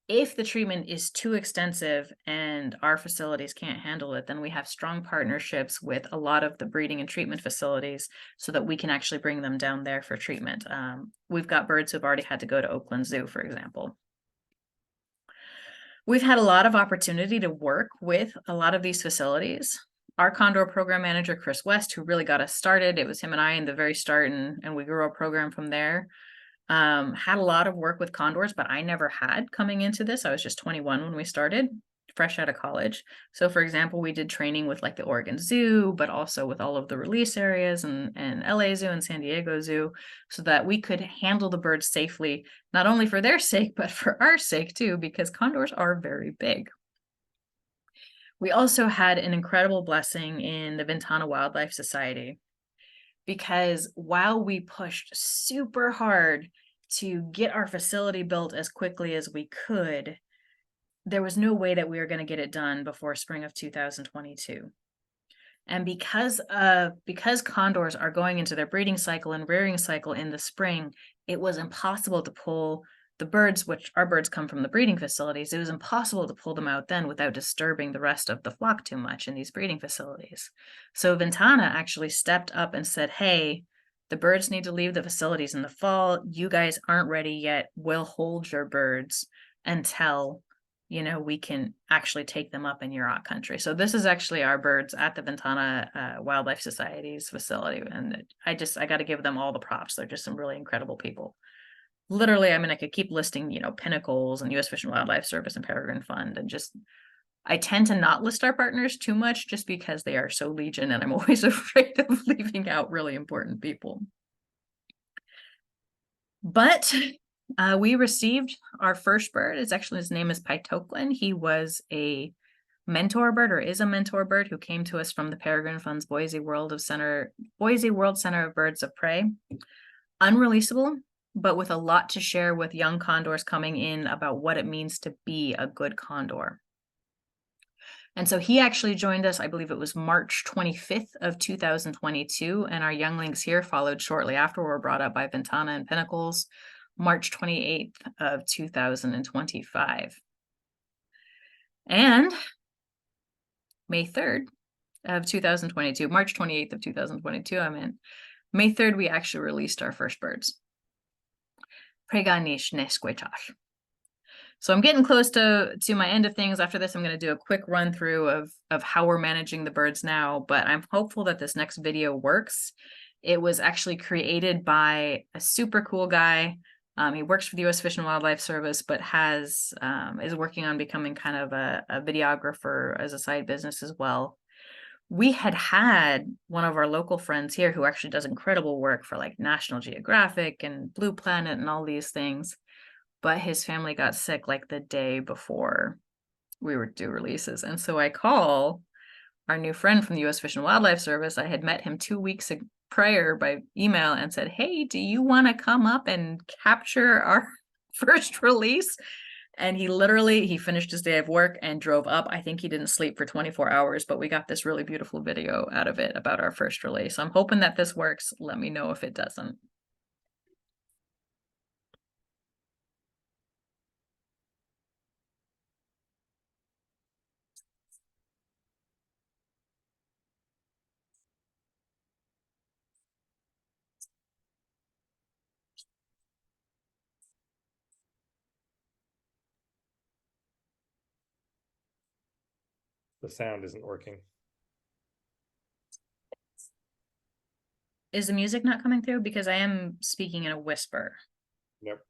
If the treatment is too extensive and our facilities can't handle it, then we have strong partnerships with a lot of the breeding and treatment facilities so that we can actually bring them down there for treatment. We've got birds who've already had to go to Oakland Zoo, for example. We've had a lot of opportunity to work with a lot of these facilities. Our Condor program manager, Chris West, who really got us started, it was him and I in the very start, and we grew our program from there. Had a lot of work with condors, but I never had coming into this. I was just 21 when we started, fresh out of college. So for example, we did training with like the Oregon Zoo, but also with all of the release areas and LA Zoo and San Diego Zoo, so that we could handle the birds safely, not only for their sake, but for our sake too, because condors are very big. We also had an incredible blessing in the Ventana Wildlife Society, because while we pushed super hard to get our facility built as quickly as we could, there was no way that we were going to get it done before spring of 2022. And because condors are going into their breeding cycle and rearing cycle in the spring, it was impossible to pull the birds, which our birds come from the breeding facilities. It was impossible to pull them out then without disturbing the rest of the flock too much in these breeding facilities. So Ventana actually stepped up and said, hey, the birds need to leave the facilities in the fall. You guys aren't ready yet. We'll hold your birds until, we can actually take them up in Yurok country. So this is actually our birds at the Ventana Wildlife Society's facility. And I got to give them all the props. They're just some really incredible people. Literally, I could keep listing, Pinnacles and U.S. Fish and Wildlife Service and Peregrine Fund, and I tend to not list our partners too much just because they are so legion, and I'm always afraid of leaving out really important people. But we received our first bird. His name is Pytoklin. He was a mentor bird, or is a mentor bird, who came to us from the Peregrine Fund's Boise World Center of Birds of Prey. Unreleasable, but with a lot to share with young condors coming in about what it means to be a good condor. And so he actually joined us, I believe it was March 25th of 2022, and our younglings here followed shortly after, were brought up by Ventana and Pinnacles, March 28th of 2025. And May 3rd of 2022, March 28th of 2022, May 3rd, we actually released our first birds. Prey-Go-Neesh, Nes-Kwe-Chohl. So I'm getting close to my end of things. After this, I'm going to do a quick run through of how we're managing the birds now, but I'm hopeful that this next video works. It was actually created by a super cool guy. He works for the U.S. Fish and Wildlife Service, but is working on becoming kind of a videographer as a side business as well. We had one of our local friends here who actually does incredible work for like National Geographic and Blue Planet and all these things, but his family got sick like the day before we were due releases. And so I call our new friend from the U.S. Fish and Wildlife Service, I had met him 2 weeks prior by email and said, hey, do you want to come up and capture our first release? And he finished his day of work and drove up. I think he didn't sleep for 24 hours, but we got this really beautiful video out of it about our first release. I'm hoping that this works. Let me know if it doesn't. The sound isn't working. Is the music not coming through? Because I am speaking in a whisper. Nope.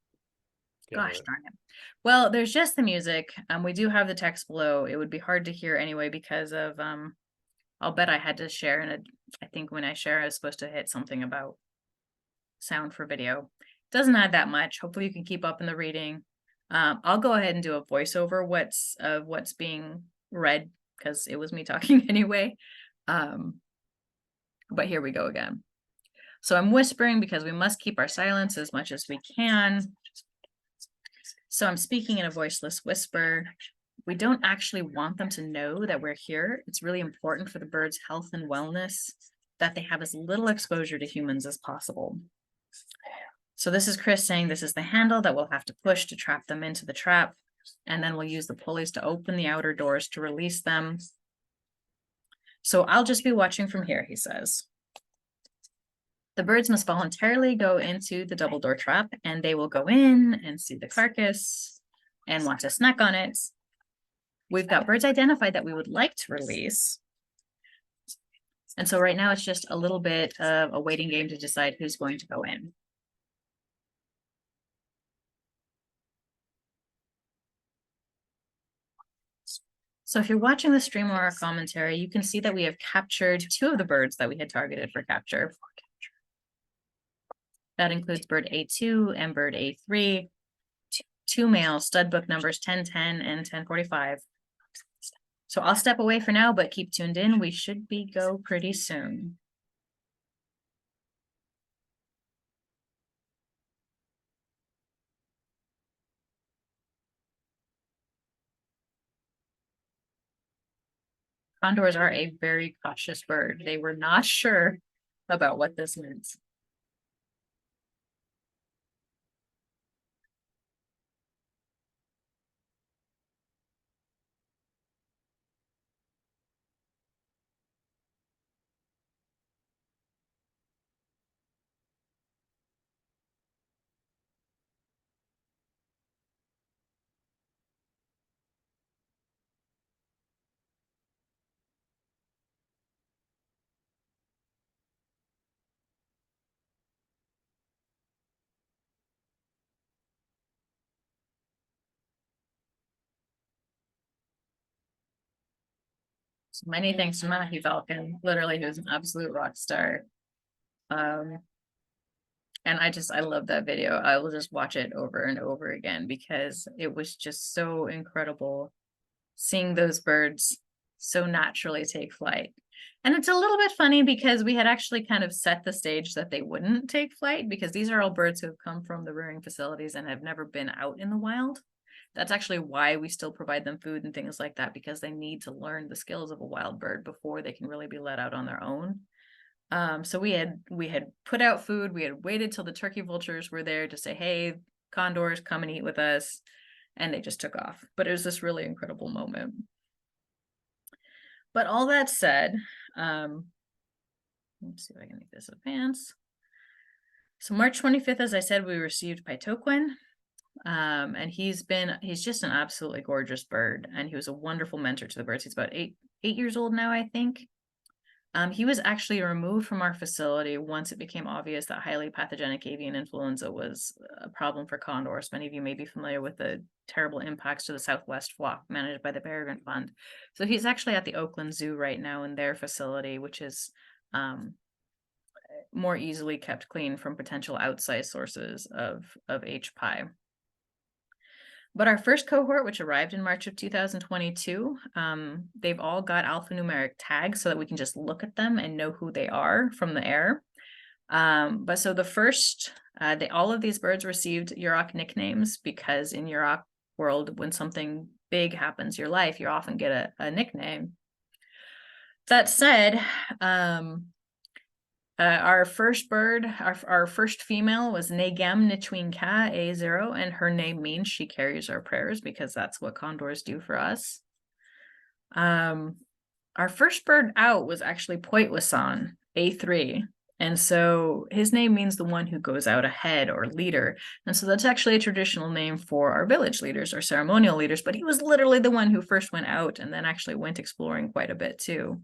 Gosh darn it. Well, there's just the music. We do have the text below. It would be hard to hear anyway because of I'll bet I had to share, and I think when I share I was supposed to hit something about sound for video. Doesn't add that much. Hopefully you can keep up in the reading. I'll go ahead and do a voiceover what's being read because it was me talking anyway. But here we go again. So I'm whispering because we must keep our silence as much as we can. So I'm speaking in a voiceless whisper. We don't actually want them to know that we're here. It's really important for the bird's health and wellness that they have as little exposure to humans as possible. So this is Chris saying this is the handle that we'll have to push to trap them into the trap. And then we'll use the pulleys to open the outer doors to release them. So I'll just be watching from here, he says. The birds must voluntarily go into the double door trap, and they will go in and see the carcass and want to snack on it. We've got birds identified that we would like to release. And so right now it's just a little bit of a waiting game to decide who's going to go in. So if you're watching the stream or our commentary, you can see that we have captured 2 of the birds that we had targeted for capture. That includes bird A2 and bird A3, 2 male stud book numbers 1010 and 1045. So I'll step away for now, but keep tuned in. We should be go pretty soon. Condors are a very cautious bird. They were not sure about what this meant. So many thanks to Matthew Falcon, literally, who's an absolute rock star. And I love that video. I will just watch it over and over again because it was just so incredible seeing those birds so naturally take flight. And it's a little bit funny because we had actually kind of set the stage that they wouldn't take flight because these are all birds who have come from the rearing facilities and have never been out in the wild. That's actually why we still provide them food and things like that, because they need to learn the skills of a wild bird before they can really be let out on their own. So we had put out food. We had waited till the turkey vultures were there to say, hey, condors, come and eat with us. And they just took off. But it was this really incredible moment. But all that said, let's see if I can make this advance. So March 25th, as I said, we received Pitoquin. And he's just an absolutely gorgeous bird. And he was a wonderful mentor to the birds. He's about eight years old now, I think. He was actually removed from our facility once it became obvious that highly pathogenic avian influenza was a problem for condors. Many of you may be familiar with the terrible impacts to the Southwest flock managed by the Peregrine Fund. So he's actually at the Oakland Zoo right now in their facility, which is more easily kept clean from potential outside sources of H. pie. But our first cohort, which arrived in March of 2022, they've all got alphanumeric tags so that we can just look at them and know who they are from the air. But so the first, all of these birds received Yurok nicknames because in Yurok world, when something big happens in your life, you often get a nickname. That said, our first bird, our first female was Negem-Nitween-Ka A0, and her name means she carries our prayers because that's what condors do for us. Our first bird out was actually Poitwasan A3. And so his name means the one who goes out ahead or leader. And so that's actually a traditional name for our village leaders or ceremonial leaders, but he was literally the one who first went out and then actually went exploring quite a bit too.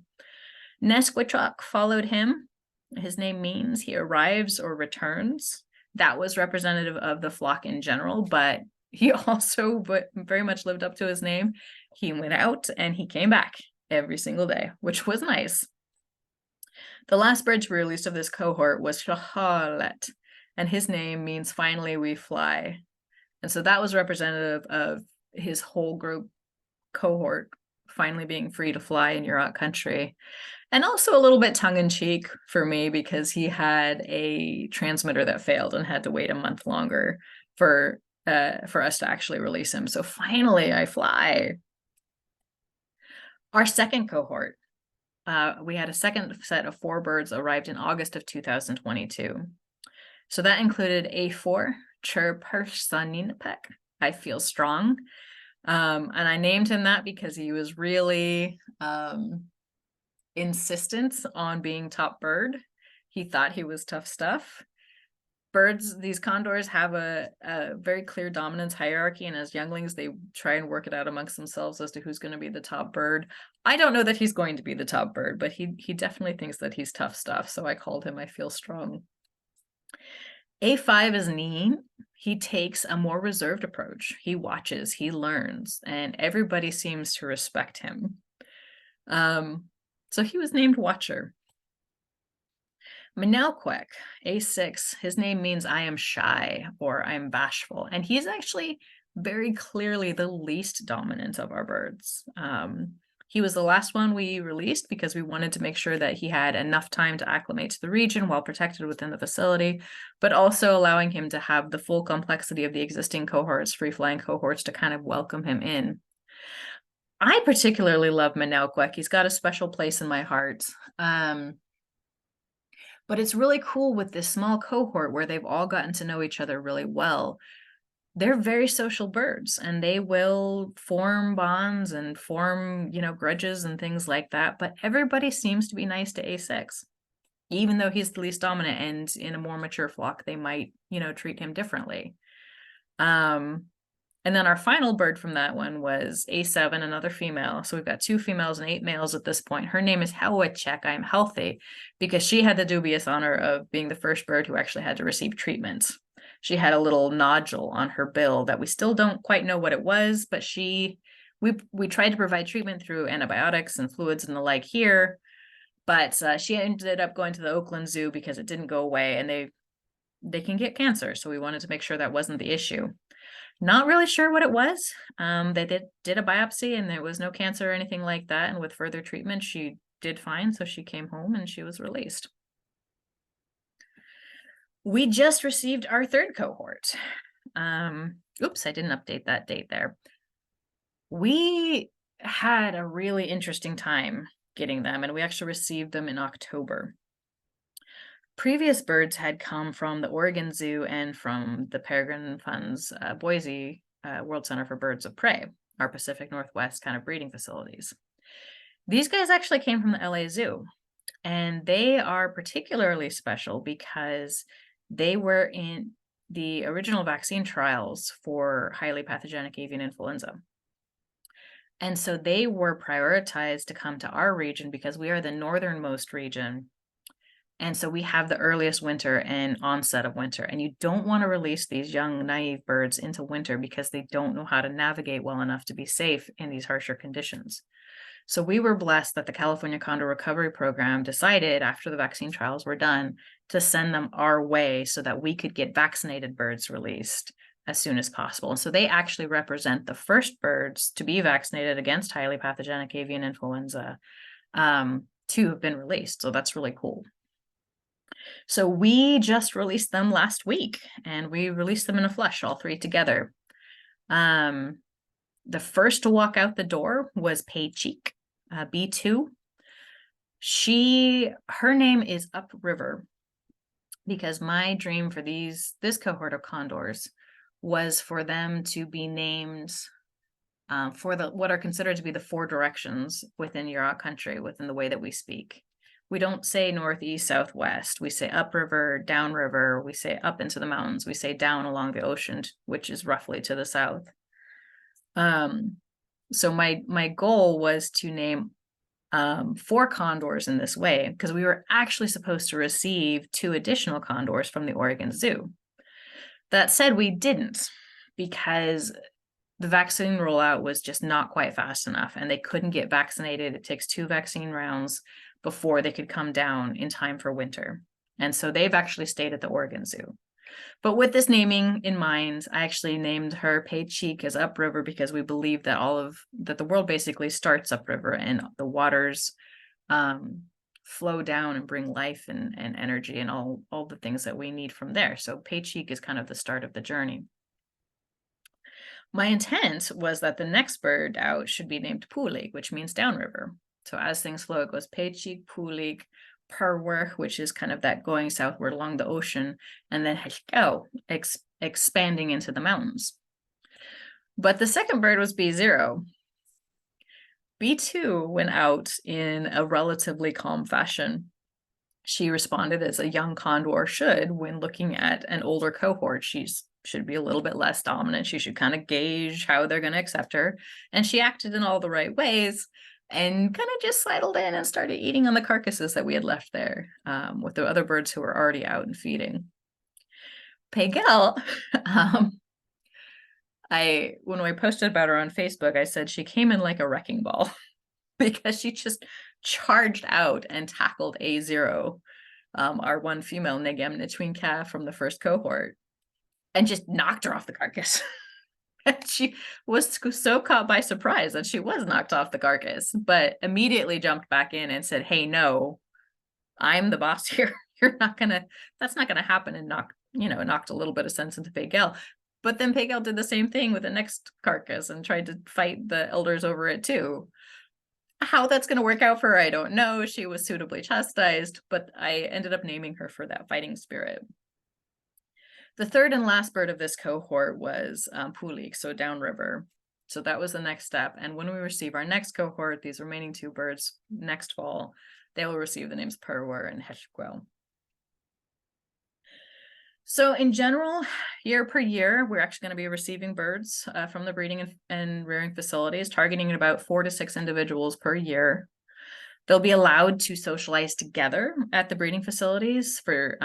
Nes-Kwe-Chohl followed him. His name means he arrives or returns. That was representative of the flock in general, but he also very much lived up to his name. He went out and he came back every single day, which was nice. The last bird to be released of this cohort was Shahalet, and his name means finally we fly. And so that was representative of his whole group cohort finally being free to fly in Yurok country. And also a little bit tongue-in-cheek for me because he had a transmitter that failed and had to wait a month longer for us to actually release him. So finally I fly. Our second cohort, we had a second set of 4 birds arrived in August of 2022. So that included A4, Chirpersaninapek, I feel strong. And I named him that because he was really insistent on being top bird. He thought he was tough stuff. Birds, these condors have a very clear dominance hierarchy, and as younglings, they try and work it out amongst themselves as to who's going to be the top bird. I don't know that he's going to be the top bird, but he definitely thinks that he's tough stuff, so I called him I feel strong. A5 is Neen. He takes a more reserved approach. He watches, he learns, and everybody seems to respect him. So he was named Watcher. Minalquek, A6, his name means I am shy or I am bashful. And he's actually very clearly the least dominant of our birds. He was the last one we released because we wanted to make sure that he had enough time to acclimate to the region while protected within the facility, but also allowing him to have the full complexity of the existing cohorts, free-flying cohorts, to kind of welcome him in. I particularly love Minalquek. He's got a special place in my heart. But it's really cool with this small cohort where they've all gotten to know each other really well. They're very social birds, and they will form bonds and form, grudges and things like that. But everybody seems to be nice to A6, even though he's the least dominant, and in a more mature flock, they might, treat him differently. And then our final bird from that one was A7, another female. So we've got 2 females and 8 males at this point. Her name is Hawachek, I am healthy, because she had the dubious honor of being the first bird who actually had to receive treatment. She had a little nodule on her bill that we still don't quite know what it was, but we tried to provide treatment through antibiotics and fluids and the like here, but she ended up going to the Oakland Zoo because it didn't go away, and they can get cancer. So we wanted to make sure that wasn't the issue. Not really sure what it was. They did a biopsy and there was no cancer or anything like that. And with further treatment, she did fine. So she came home and she was released. We just received our 3rd cohort. Oops, I didn't update that date there. We had a really interesting time getting them, and we actually received them in October. Previous birds had come from the Oregon Zoo and from the Peregrine Fund's Boise World Center for Birds of Prey, our Pacific Northwest kind of breeding facilities. These guys actually came from the LA Zoo, and they are particularly special because they were in the original vaccine trials for highly pathogenic avian influenza. And so they were prioritized to come to our region because we are the northernmost region. And so we have the earliest winter and onset of winter, and you don't want to release these young, naive birds into winter because they don't know how to navigate well enough to be safe in these harsher conditions. So we were blessed that the California Condor Recovery Program decided, after the vaccine trials were done, to send them our way so that we could get vaccinated birds released as soon as possible. And so they actually represent the first birds to be vaccinated against highly pathogenic avian influenza to have been released. So that's really cool. So we just released them last week, and we released them in a flush, all three together. The first to walk out the door was Pei-Cheek, B2. Her name is Upriver, because my dream for this cohort of condors was for them to be named for what are considered to be the 4 directions within Yurok country, within the way that we speak. We don't say northeast, southwest. We say upriver, downriver. We say up into the mountains. We say down along the ocean, which is roughly to the south. So my goal was to name 4 condors in this way, because we were actually supposed to receive 2 additional condors from the Oregon Zoo. That said, we didn't, because the vaccine rollout was just not quite fast enough, and they couldn't get vaccinated. It takes 2 vaccine rounds before they could come down in time for winter. And so they've actually stayed at the Oregon Zoo. But with this naming in mind, I actually named her Pei-Cheek as upriver, because we believe that that the world basically starts upriver, and the waters flow down and bring life and energy and all the things that we need from there. So Pei-Cheek is kind of the start of the journey. My intent was that the next bird out should be named Pulig, which means downriver. So as things flow, it goes Pei-Cheek, Pulig, Perwer, which is kind of that going southward along the ocean, and then Nes-Kwe-Chohl, expanding into the mountains. But the second bird was B0. B2 went out in a relatively calm fashion. She responded as a young condor should when looking at an older cohort. She should be a little bit less dominant. She should kind of gauge how they're going to accept her. And she acted in all the right ways, and kind of just sidled in and started eating on the carcasses that we had left there with the other birds who were already out and feeding. Pei-Go, when I posted about her on Facebook, I said she came in like a wrecking ball because she just charged out and tackled A0, our one female Negem-Nechween-Ka from the first cohort, and just knocked her off the carcass. She was so caught by surprise that she was knocked off the carcass, but immediately jumped back in and said, "Hey, no, I'm the boss here. That's not gonna happen," and knocked a little bit of sense into Pei-Go. But then Pei-Go did the same thing with the next carcass and tried to fight the elders over it too. How that's going to work out for her, I don't know. She was suitably chastised, but I ended up naming her for that fighting spirit. The third and last bird of this cohort was Pulig, so downriver. So that was the next step. And when we receive our next cohort, these remaining 2 birds next fall, they will receive the names Perwer and Nes-Kwe-Chohl. So in general, year per year, we're actually going to be receiving birds from the breeding and rearing facilities, targeting about 4 to 6 individuals per year. They'll be allowed to socialize together at the breeding facilities for,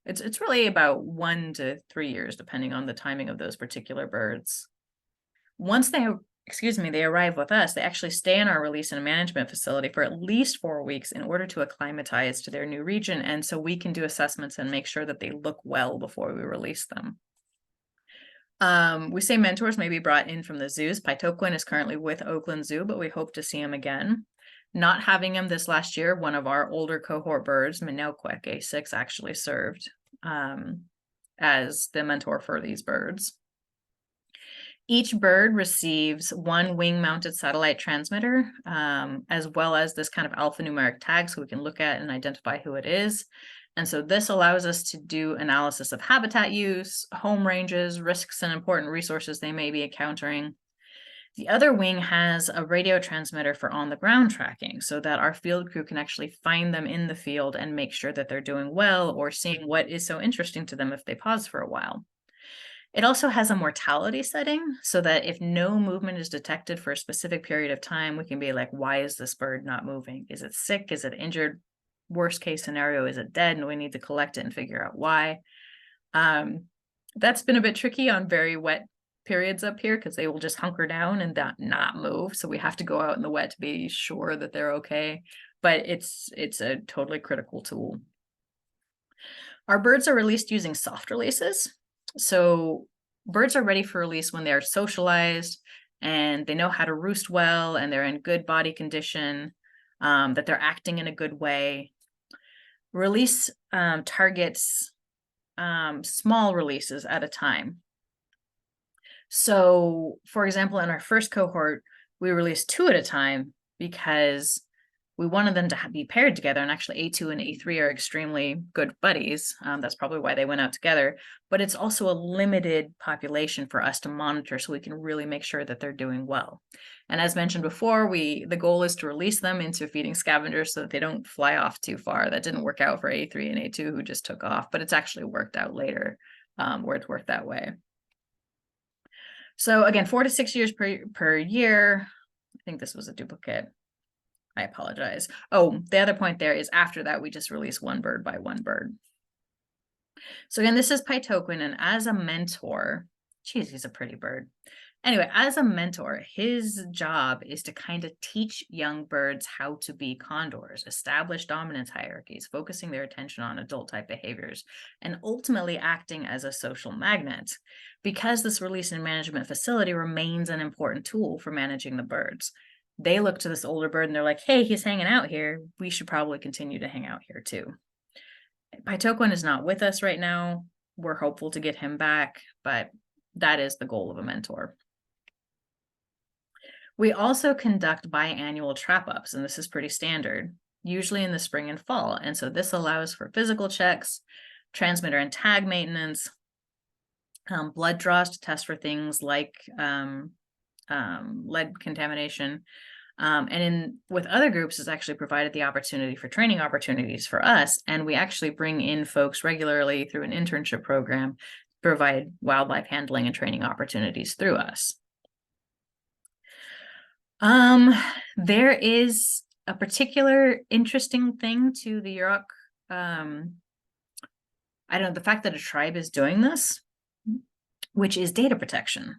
it's really about 1 to 3 years, depending on the timing of those particular birds. Once they arrive with us, they actually stay in our release and management facility for at least 4 weeks in order to acclimatize to their new region. And so we can do assessments and make sure that they look well before we release them. We say mentors may be brought in from the zoos. Pitoquin is currently with Oakland Zoo, but we hope to see him again. Not having him this last year, one of our older cohort birds, Minilquek A6, actually served as the mentor for these birds. Each bird receives 1 wing-mounted satellite transmitter, as well as this kind of alphanumeric tag so we can look at and identify who it is. And so this allows us to do analysis of habitat use, home ranges, risks, and important resources they may be encountering. The other wing has a radio transmitter for on-the-ground tracking so that our field crew can actually find them in the field and make sure that they're doing well or seeing what is so interesting to them if they pause for a while. It also has a mortality setting so that if no movement is detected for a specific period of time, we can be like, why is this bird not moving? Is it sick? Is it injured? Worst case scenario, is it dead? And we need to collect it and figure out why. That's been a bit tricky on very wet periods up here because they will just hunker down and not move. So we have to go out in the wet to be sure that they're okay. But it's a totally critical tool. Our birds are released using soft releases. So birds are ready for release when they're socialized and they know how to roost well and they're in good body condition, that they're acting in a good way. Release targets small releases at a time. So, for example, in our first cohort, we released 2 at a time because we wanted them to be paired together. And actually, A2 and A3 are extremely good buddies. That's probably why they went out together. But it's also a limited population for us to monitor, so we can really make sure that they're doing well. And as mentioned before, the goal is to release them into feeding scavengers so that they don't fly off too far. That didn't work out for A3 and A2, who just took off, but it's actually worked out later where it's worked that way. So again, 4 to 6 years per year. I think this was a duplicate. I apologize. Oh, the other point there is after that, we just release 1 bird by 1 bird. So again, this is Pitoquin, and as a mentor, geez, he's a pretty bird. Anyway, as a mentor, his job is to kind of teach young birds how to be condors, establish dominance hierarchies, focusing their attention on adult type behaviors, and ultimately acting as a social magnet, because this release and management facility remains an important tool for managing the birds. They look to this older bird and they're like, hey, he's hanging out here. We should probably continue to hang out here too. Pitoquin is not with us right now. We're hopeful to get him back, but that is the goal of a mentor. We also conduct biannual trap-ups, and this is pretty standard, usually in the spring and fall. And so this allows for physical checks, transmitter and tag maintenance, blood draws to test for things like lead contamination. And with other groups, it's actually provided the opportunity for training opportunities for us. And we actually bring in folks regularly through an internship program to provide wildlife handling and training opportunities through us. There is a particular interesting thing to the Yurok. I don't know, the fact that a tribe is doing this, which is data protection.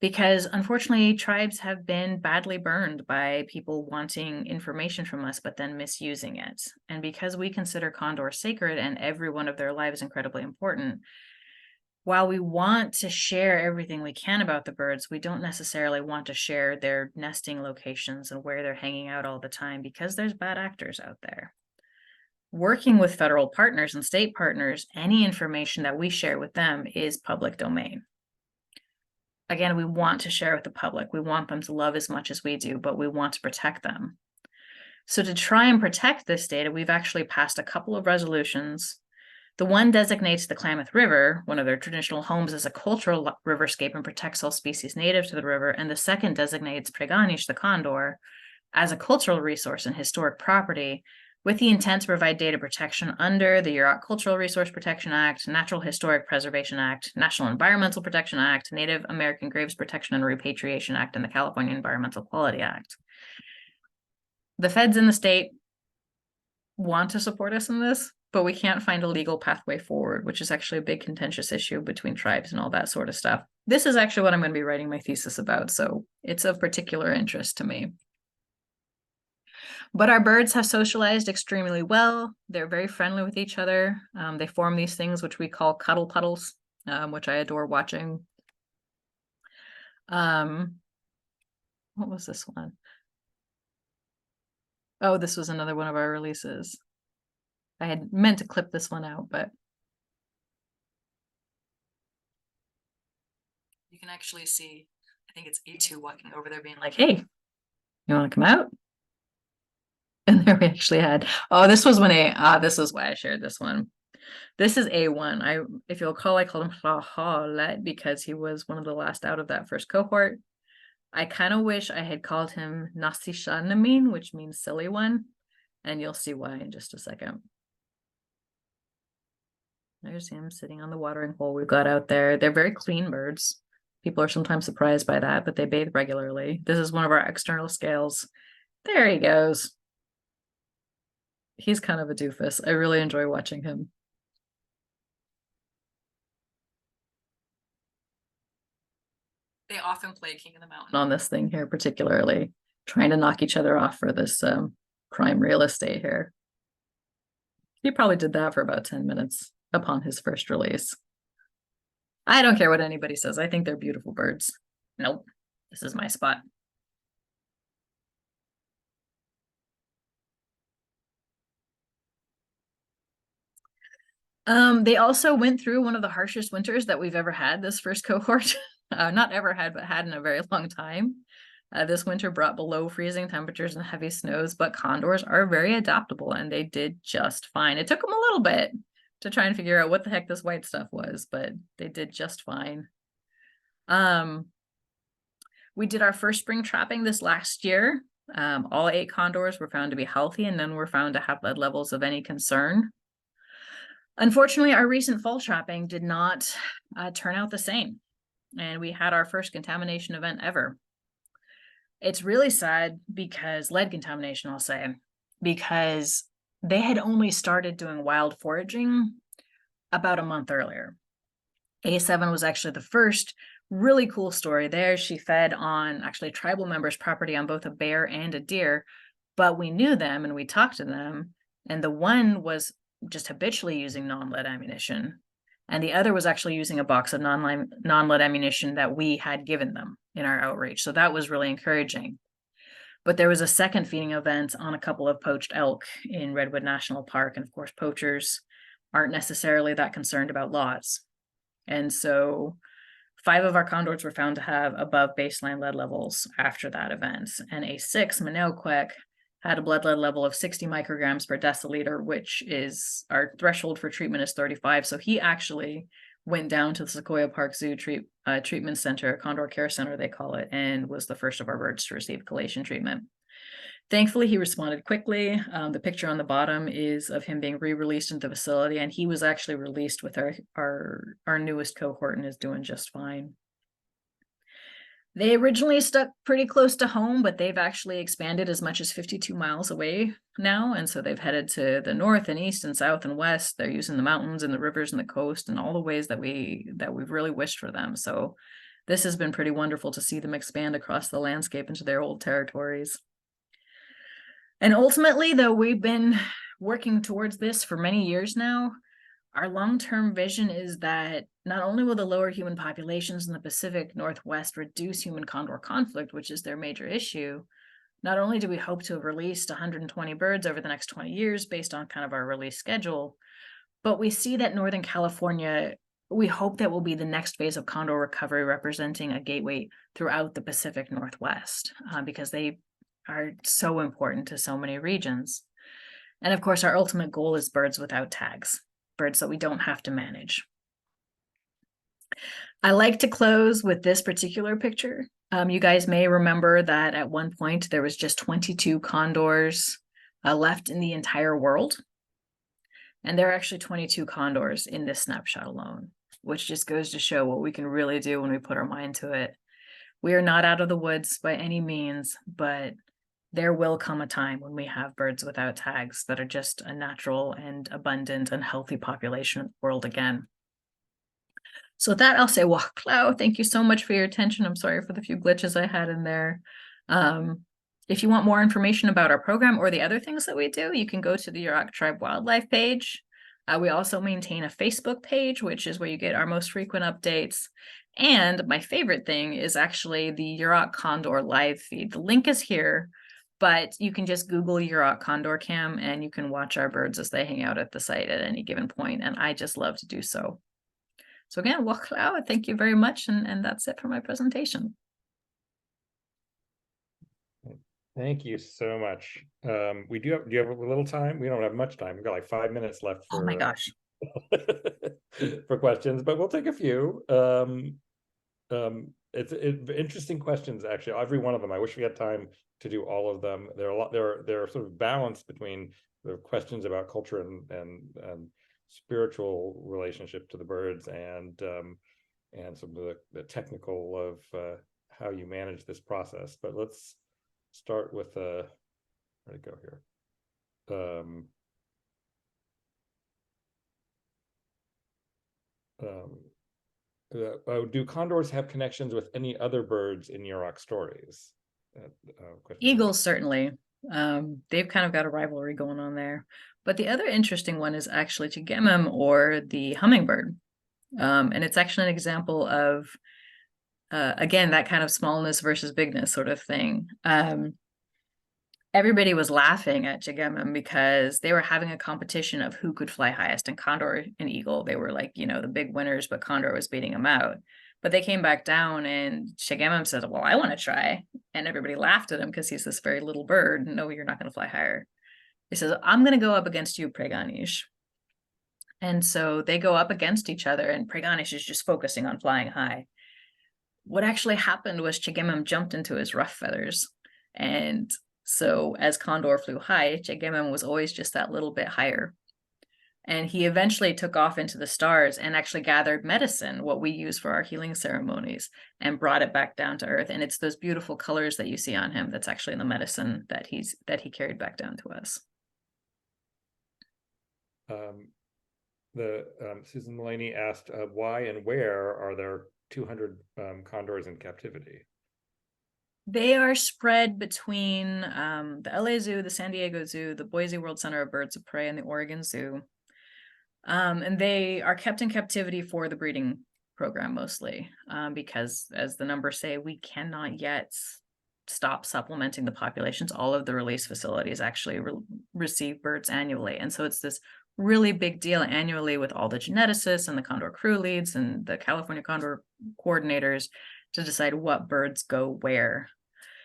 Because unfortunately, tribes have been badly burned by people wanting information from us, but then misusing it. And because we consider condors sacred and every one of their lives incredibly important, while we want to share everything we can about the birds, we don't necessarily want to share their nesting locations and where they're hanging out all the time, because there's bad actors out there. Working with federal partners and state partners, any information that we share with them is public domain. Again, we want to share with the public. We want them to love as much as we do, but we want to protect them. So to try and protect this data, we've actually passed a couple of resolutions. The one designates the Klamath River, one of their traditional homes, as a cultural riverscape and protects all species native to the river. And the second designates Prey-Go-Neesh, the condor, as a cultural resource and historic property, with the intent to provide data protection under the Yurok Cultural Resource Protection Act, Natural Historic Preservation Act, National Environmental Protection Act, Native American Graves Protection and Repatriation Act, and the California Environmental Quality Act. The feds in the state want to support us in this, but we can't find a legal pathway forward, which is actually a big contentious issue between tribes and all that sort of stuff. This is actually what I'm going to be writing my thesis about, so it's of particular interest to me. But our birds have socialized extremely well. They're very friendly with each other. They form these things which we call cuddle puddles, which I adore watching. What was this one? Oh, this was another one of our releases. I had meant to clip this one out, but you can actually see, I think it's A2 walking over there being like, hey, you want to come out? And there we actually had, oh, this was when this is why I shared this one. This is A1. If you'll recall, I called him Hahalet because he was one of the last out of that first cohort. I kind of wish I had called him Nasishanamin, which means silly one. And you'll see why in just a second. There's him sitting on the watering hole we've got out there. They're very clean birds. People are sometimes surprised by that, but they bathe regularly. This is one of our external scales. There he goes. He's kind of a doofus. I really enjoy watching him. They often play King of the Mountain on this thing here, particularly trying to knock each other off for this prime real estate here. He probably did that for about 10 minutes upon his first release. I don't care what anybody says. I think they're beautiful birds. Nope, this is my spot. They also went through one of the harshest winters that we've ever had, this first cohort. Not ever had, but had in a very long time. This winter brought below freezing temperatures and heavy snows, but condors are very adaptable and they did just fine. It took them a little bit to try and figure out what the heck this white stuff was, but they did just fine. We did our first spring trapping this last year. All 8 condors were found to be healthy and none were found to have blood levels of any concern. Unfortunately, our recent fall trapping did not turn out the same, and we had our first contamination event ever. It's really sad because lead contamination, I'll say, because they had only started doing wild foraging about a month earlier. A7 was actually the first. Really cool story there. She fed on actually tribal members' property on both a bear and a deer, but we knew them and we talked to them, and the one was just habitually using non-lead ammunition, and the other was actually using a box of non-lead ammunition that we had given them in our outreach. So that was really encouraging. But there was a second feeding event on a couple of poached elk in Redwood National Park, and of course poachers aren't necessarily that concerned about laws. And so 5 of our condors were found to have above baseline lead levels after that event, and a 6, Nes-Kwe-Chohl, had a blood lead level of 60 micrograms per deciliter, which is our threshold for treatment is 35. So he actually went down to the Sequoia Park Zoo treatment center, Condor Care Center, they call it, and was the first of our birds to receive chelation treatment. Thankfully, he responded quickly. The picture on the bottom is of him being re-released into the facility, and he was actually released with our newest cohort and is doing just fine. They originally stuck pretty close to home, but they've actually expanded as much as 52 miles away now. And so they've headed to the north and east and south and west. They're using the mountains and the rivers and the coast and all the ways that we've really wished for them. So this has been pretty wonderful to see them expand across the landscape into their old territories. And ultimately, though we've been working towards this for many years now, our long-term vision is that not only will the lower human populations in the Pacific Northwest reduce human condor conflict, which is their major issue, not only do we hope to have released 120 birds over the next 20 years based on kind of our release schedule, but we see that Northern California, we hope that will be the next phase of condor recovery, representing a gateway throughout the Pacific Northwest, because they are so important to so many regions. And of course, our ultimate goal is birds without tags, birds that we don't have to manage. I like to close with this particular picture. You guys may remember that at one point there was just 22 condors left in the entire world. And there are actually 22 condors in this snapshot alone, which just goes to show what we can really do when we put our mind to it. We are not out of the woods by any means, but there will come a time when we have birds without tags that are just a natural and abundant and healthy population of the world again. So with that, I'll say, well, Clau, thank you so much for your attention. I'm sorry for the few glitches I had in there. If you want more information about our program or the other things that we do, you can go to the Yurok Tribe Wildlife page. We also maintain a Facebook page, which is where you get our most frequent updates. And my favorite thing is actually the Yurok Condor live feed. The link is here, but you can just Google Yurok Condor Cam and you can watch our birds as they hang out at the site at any given point. And I just love to do so. So again, Waklau, thank you very much. And that's it for my presentation. Thank you so much. Do you have a little time? We don't have much time. We've got like 5 minutes left for, oh my gosh. for questions, but we'll take a few. It's interesting questions, actually, every one of them. I wish we had time to do all of them. There are a lot, they're sort of balanced between the questions about culture and spiritual relationship to the birds and some of the technical of how you manage this process. But let's start with where to go here. Do condors have connections with any other birds in Yurok stories? Eagles, certainly. They've kind of got a rivalry going on there. But the other interesting one is actually Chigemim, or the hummingbird. And it's actually an example of, again, that kind of smallness versus bigness sort of thing. Everybody was laughing at Chigemem because they were having a competition of who could fly highest, and Condor and Eagle, they were like, the big winners, but Condor was beating them out. But they came back down and Chigemem said, well, I want to try. And everybody laughed at him because he's this very little bird. No, you're not going to fly higher. He says, I'm going to go up against you, Prey-Go-Neesh. And so they go up against each other, and Prey-Go-Neesh is just focusing on flying high. What actually happened was Chigemem jumped into his rough feathers. And so as Condor flew high, Chigemem was always just that little bit higher. And he eventually took off into the stars and actually gathered medicine, what we use for our healing ceremonies, and brought it back down to earth. And it's those beautiful colors that you see on him that's actually in the medicine that he carried back down to us. Susan Mulaney asked, why and where are there 200 condors in captivity? They are spread between the LA Zoo, the San Diego Zoo, the Boise World Center of Birds of Prey, and the Oregon Zoo. And they are kept in captivity for the breeding program mostly, because, as the numbers say, we cannot yet stop supplementing the populations. All of the release facilities actually receive birds annually. And so it's this really big deal annually with all the geneticists and the Condor crew leads and the California Condor coordinators to decide what birds go where.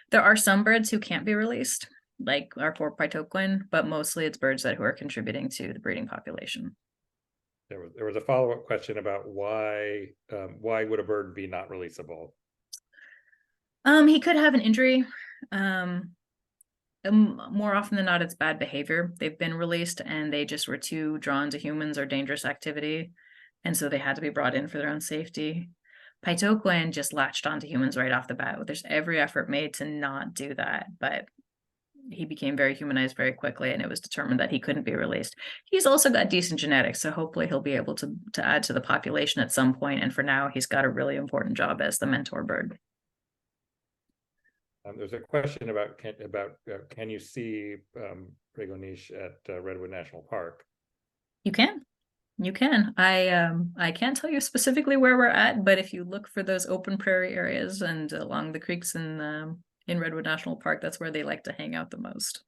There are some birds who can't be released, like our poor Pitoquin, but mostly it's birds who are contributing to the breeding population. There was a follow-up question about why would a bird be not releasable? He could have an injury. More often than not, it's bad behavior. They've been released and they just were too drawn to humans or dangerous activity, and so they had to be brought in for their own safety. Pitoquin just latched onto humans right off the bat. There's every effort made to not do that, but he became very humanized very quickly, and it was determined that he couldn't be released. He's also got decent genetics, so hopefully he'll be able to add to the population at some point, and for now, he's got a really important job as the mentor bird. There's a question about can you see Prey-Go-Neesh at Redwood National Park? You can. I can't tell you specifically where we're at, but if you look for those open prairie areas and along the creeks in Redwood National Park, that's where they like to hang out the most.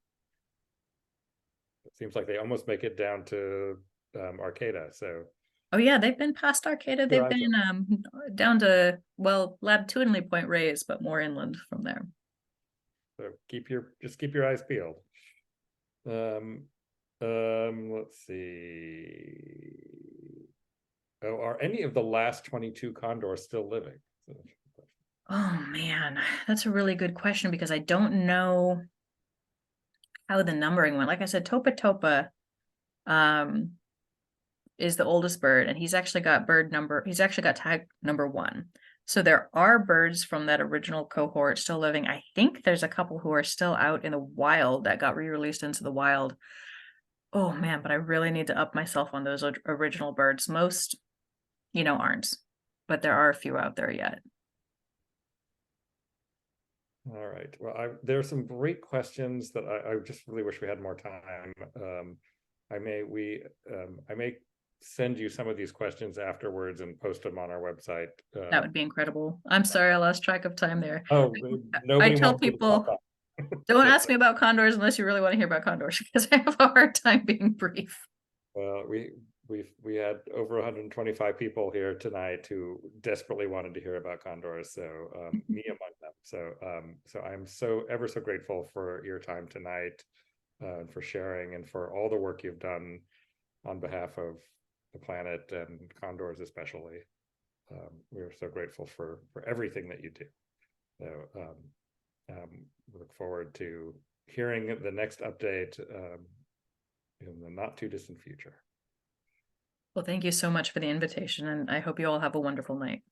It seems like they almost make it down to Arcata. So. Oh yeah, they've been past Arcata. They've been down to, well, latitudinally Point Reyes, but more inland from there. So just keep your eyes peeled. Let's see. Oh, are any of the last 22 condors still living? Oh man, that's a really good question because I don't know how the numbering went. Like I said, Topa Topa is the oldest bird, and he's actually got tag number 1. So there are birds from that original cohort still living. I think there's a couple who are still out in the wild that got re-released into the wild. Oh man, but I really need to up myself on those original birds. Most, aren't, but there are a few out there yet. All right. Well, there are some great questions that I just really wish we had more time. I may send you some of these questions afterwards and post them on our website. That would be incredible. I'm sorry, I lost track of time there. Oh, I tell people, don't ask me about condors unless you really want to hear about condors, because I have a hard time being brief. Well, we had over 125 people here tonight who desperately wanted to hear about condors, so me among them. So I'm ever so grateful for your time tonight, for sharing, and for all the work you've done on behalf of the planet and condors especially. We're so grateful for everything that you do. So we look forward to hearing the next update in the not too distant future. Well, thank you so much for the invitation, and I hope you all have a wonderful night.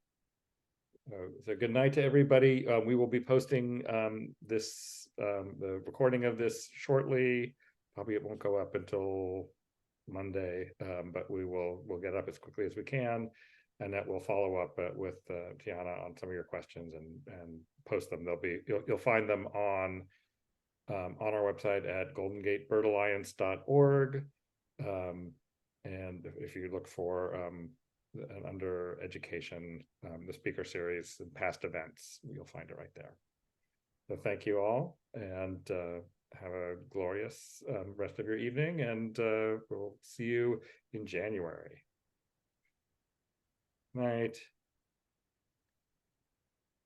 So good night to everybody. We will be posting the recording of this shortly. Probably it won't go up until Monday, but we'll get up as quickly as we can, and that will follow up with Tiana on some of your questions and post them. You'll find them on our website at goldengatebirdalliance.org, and if you look for and under education, the speaker series and past events, you'll find it right there. So thank you all, and have a glorious rest of your evening, and we'll see you in January. Night.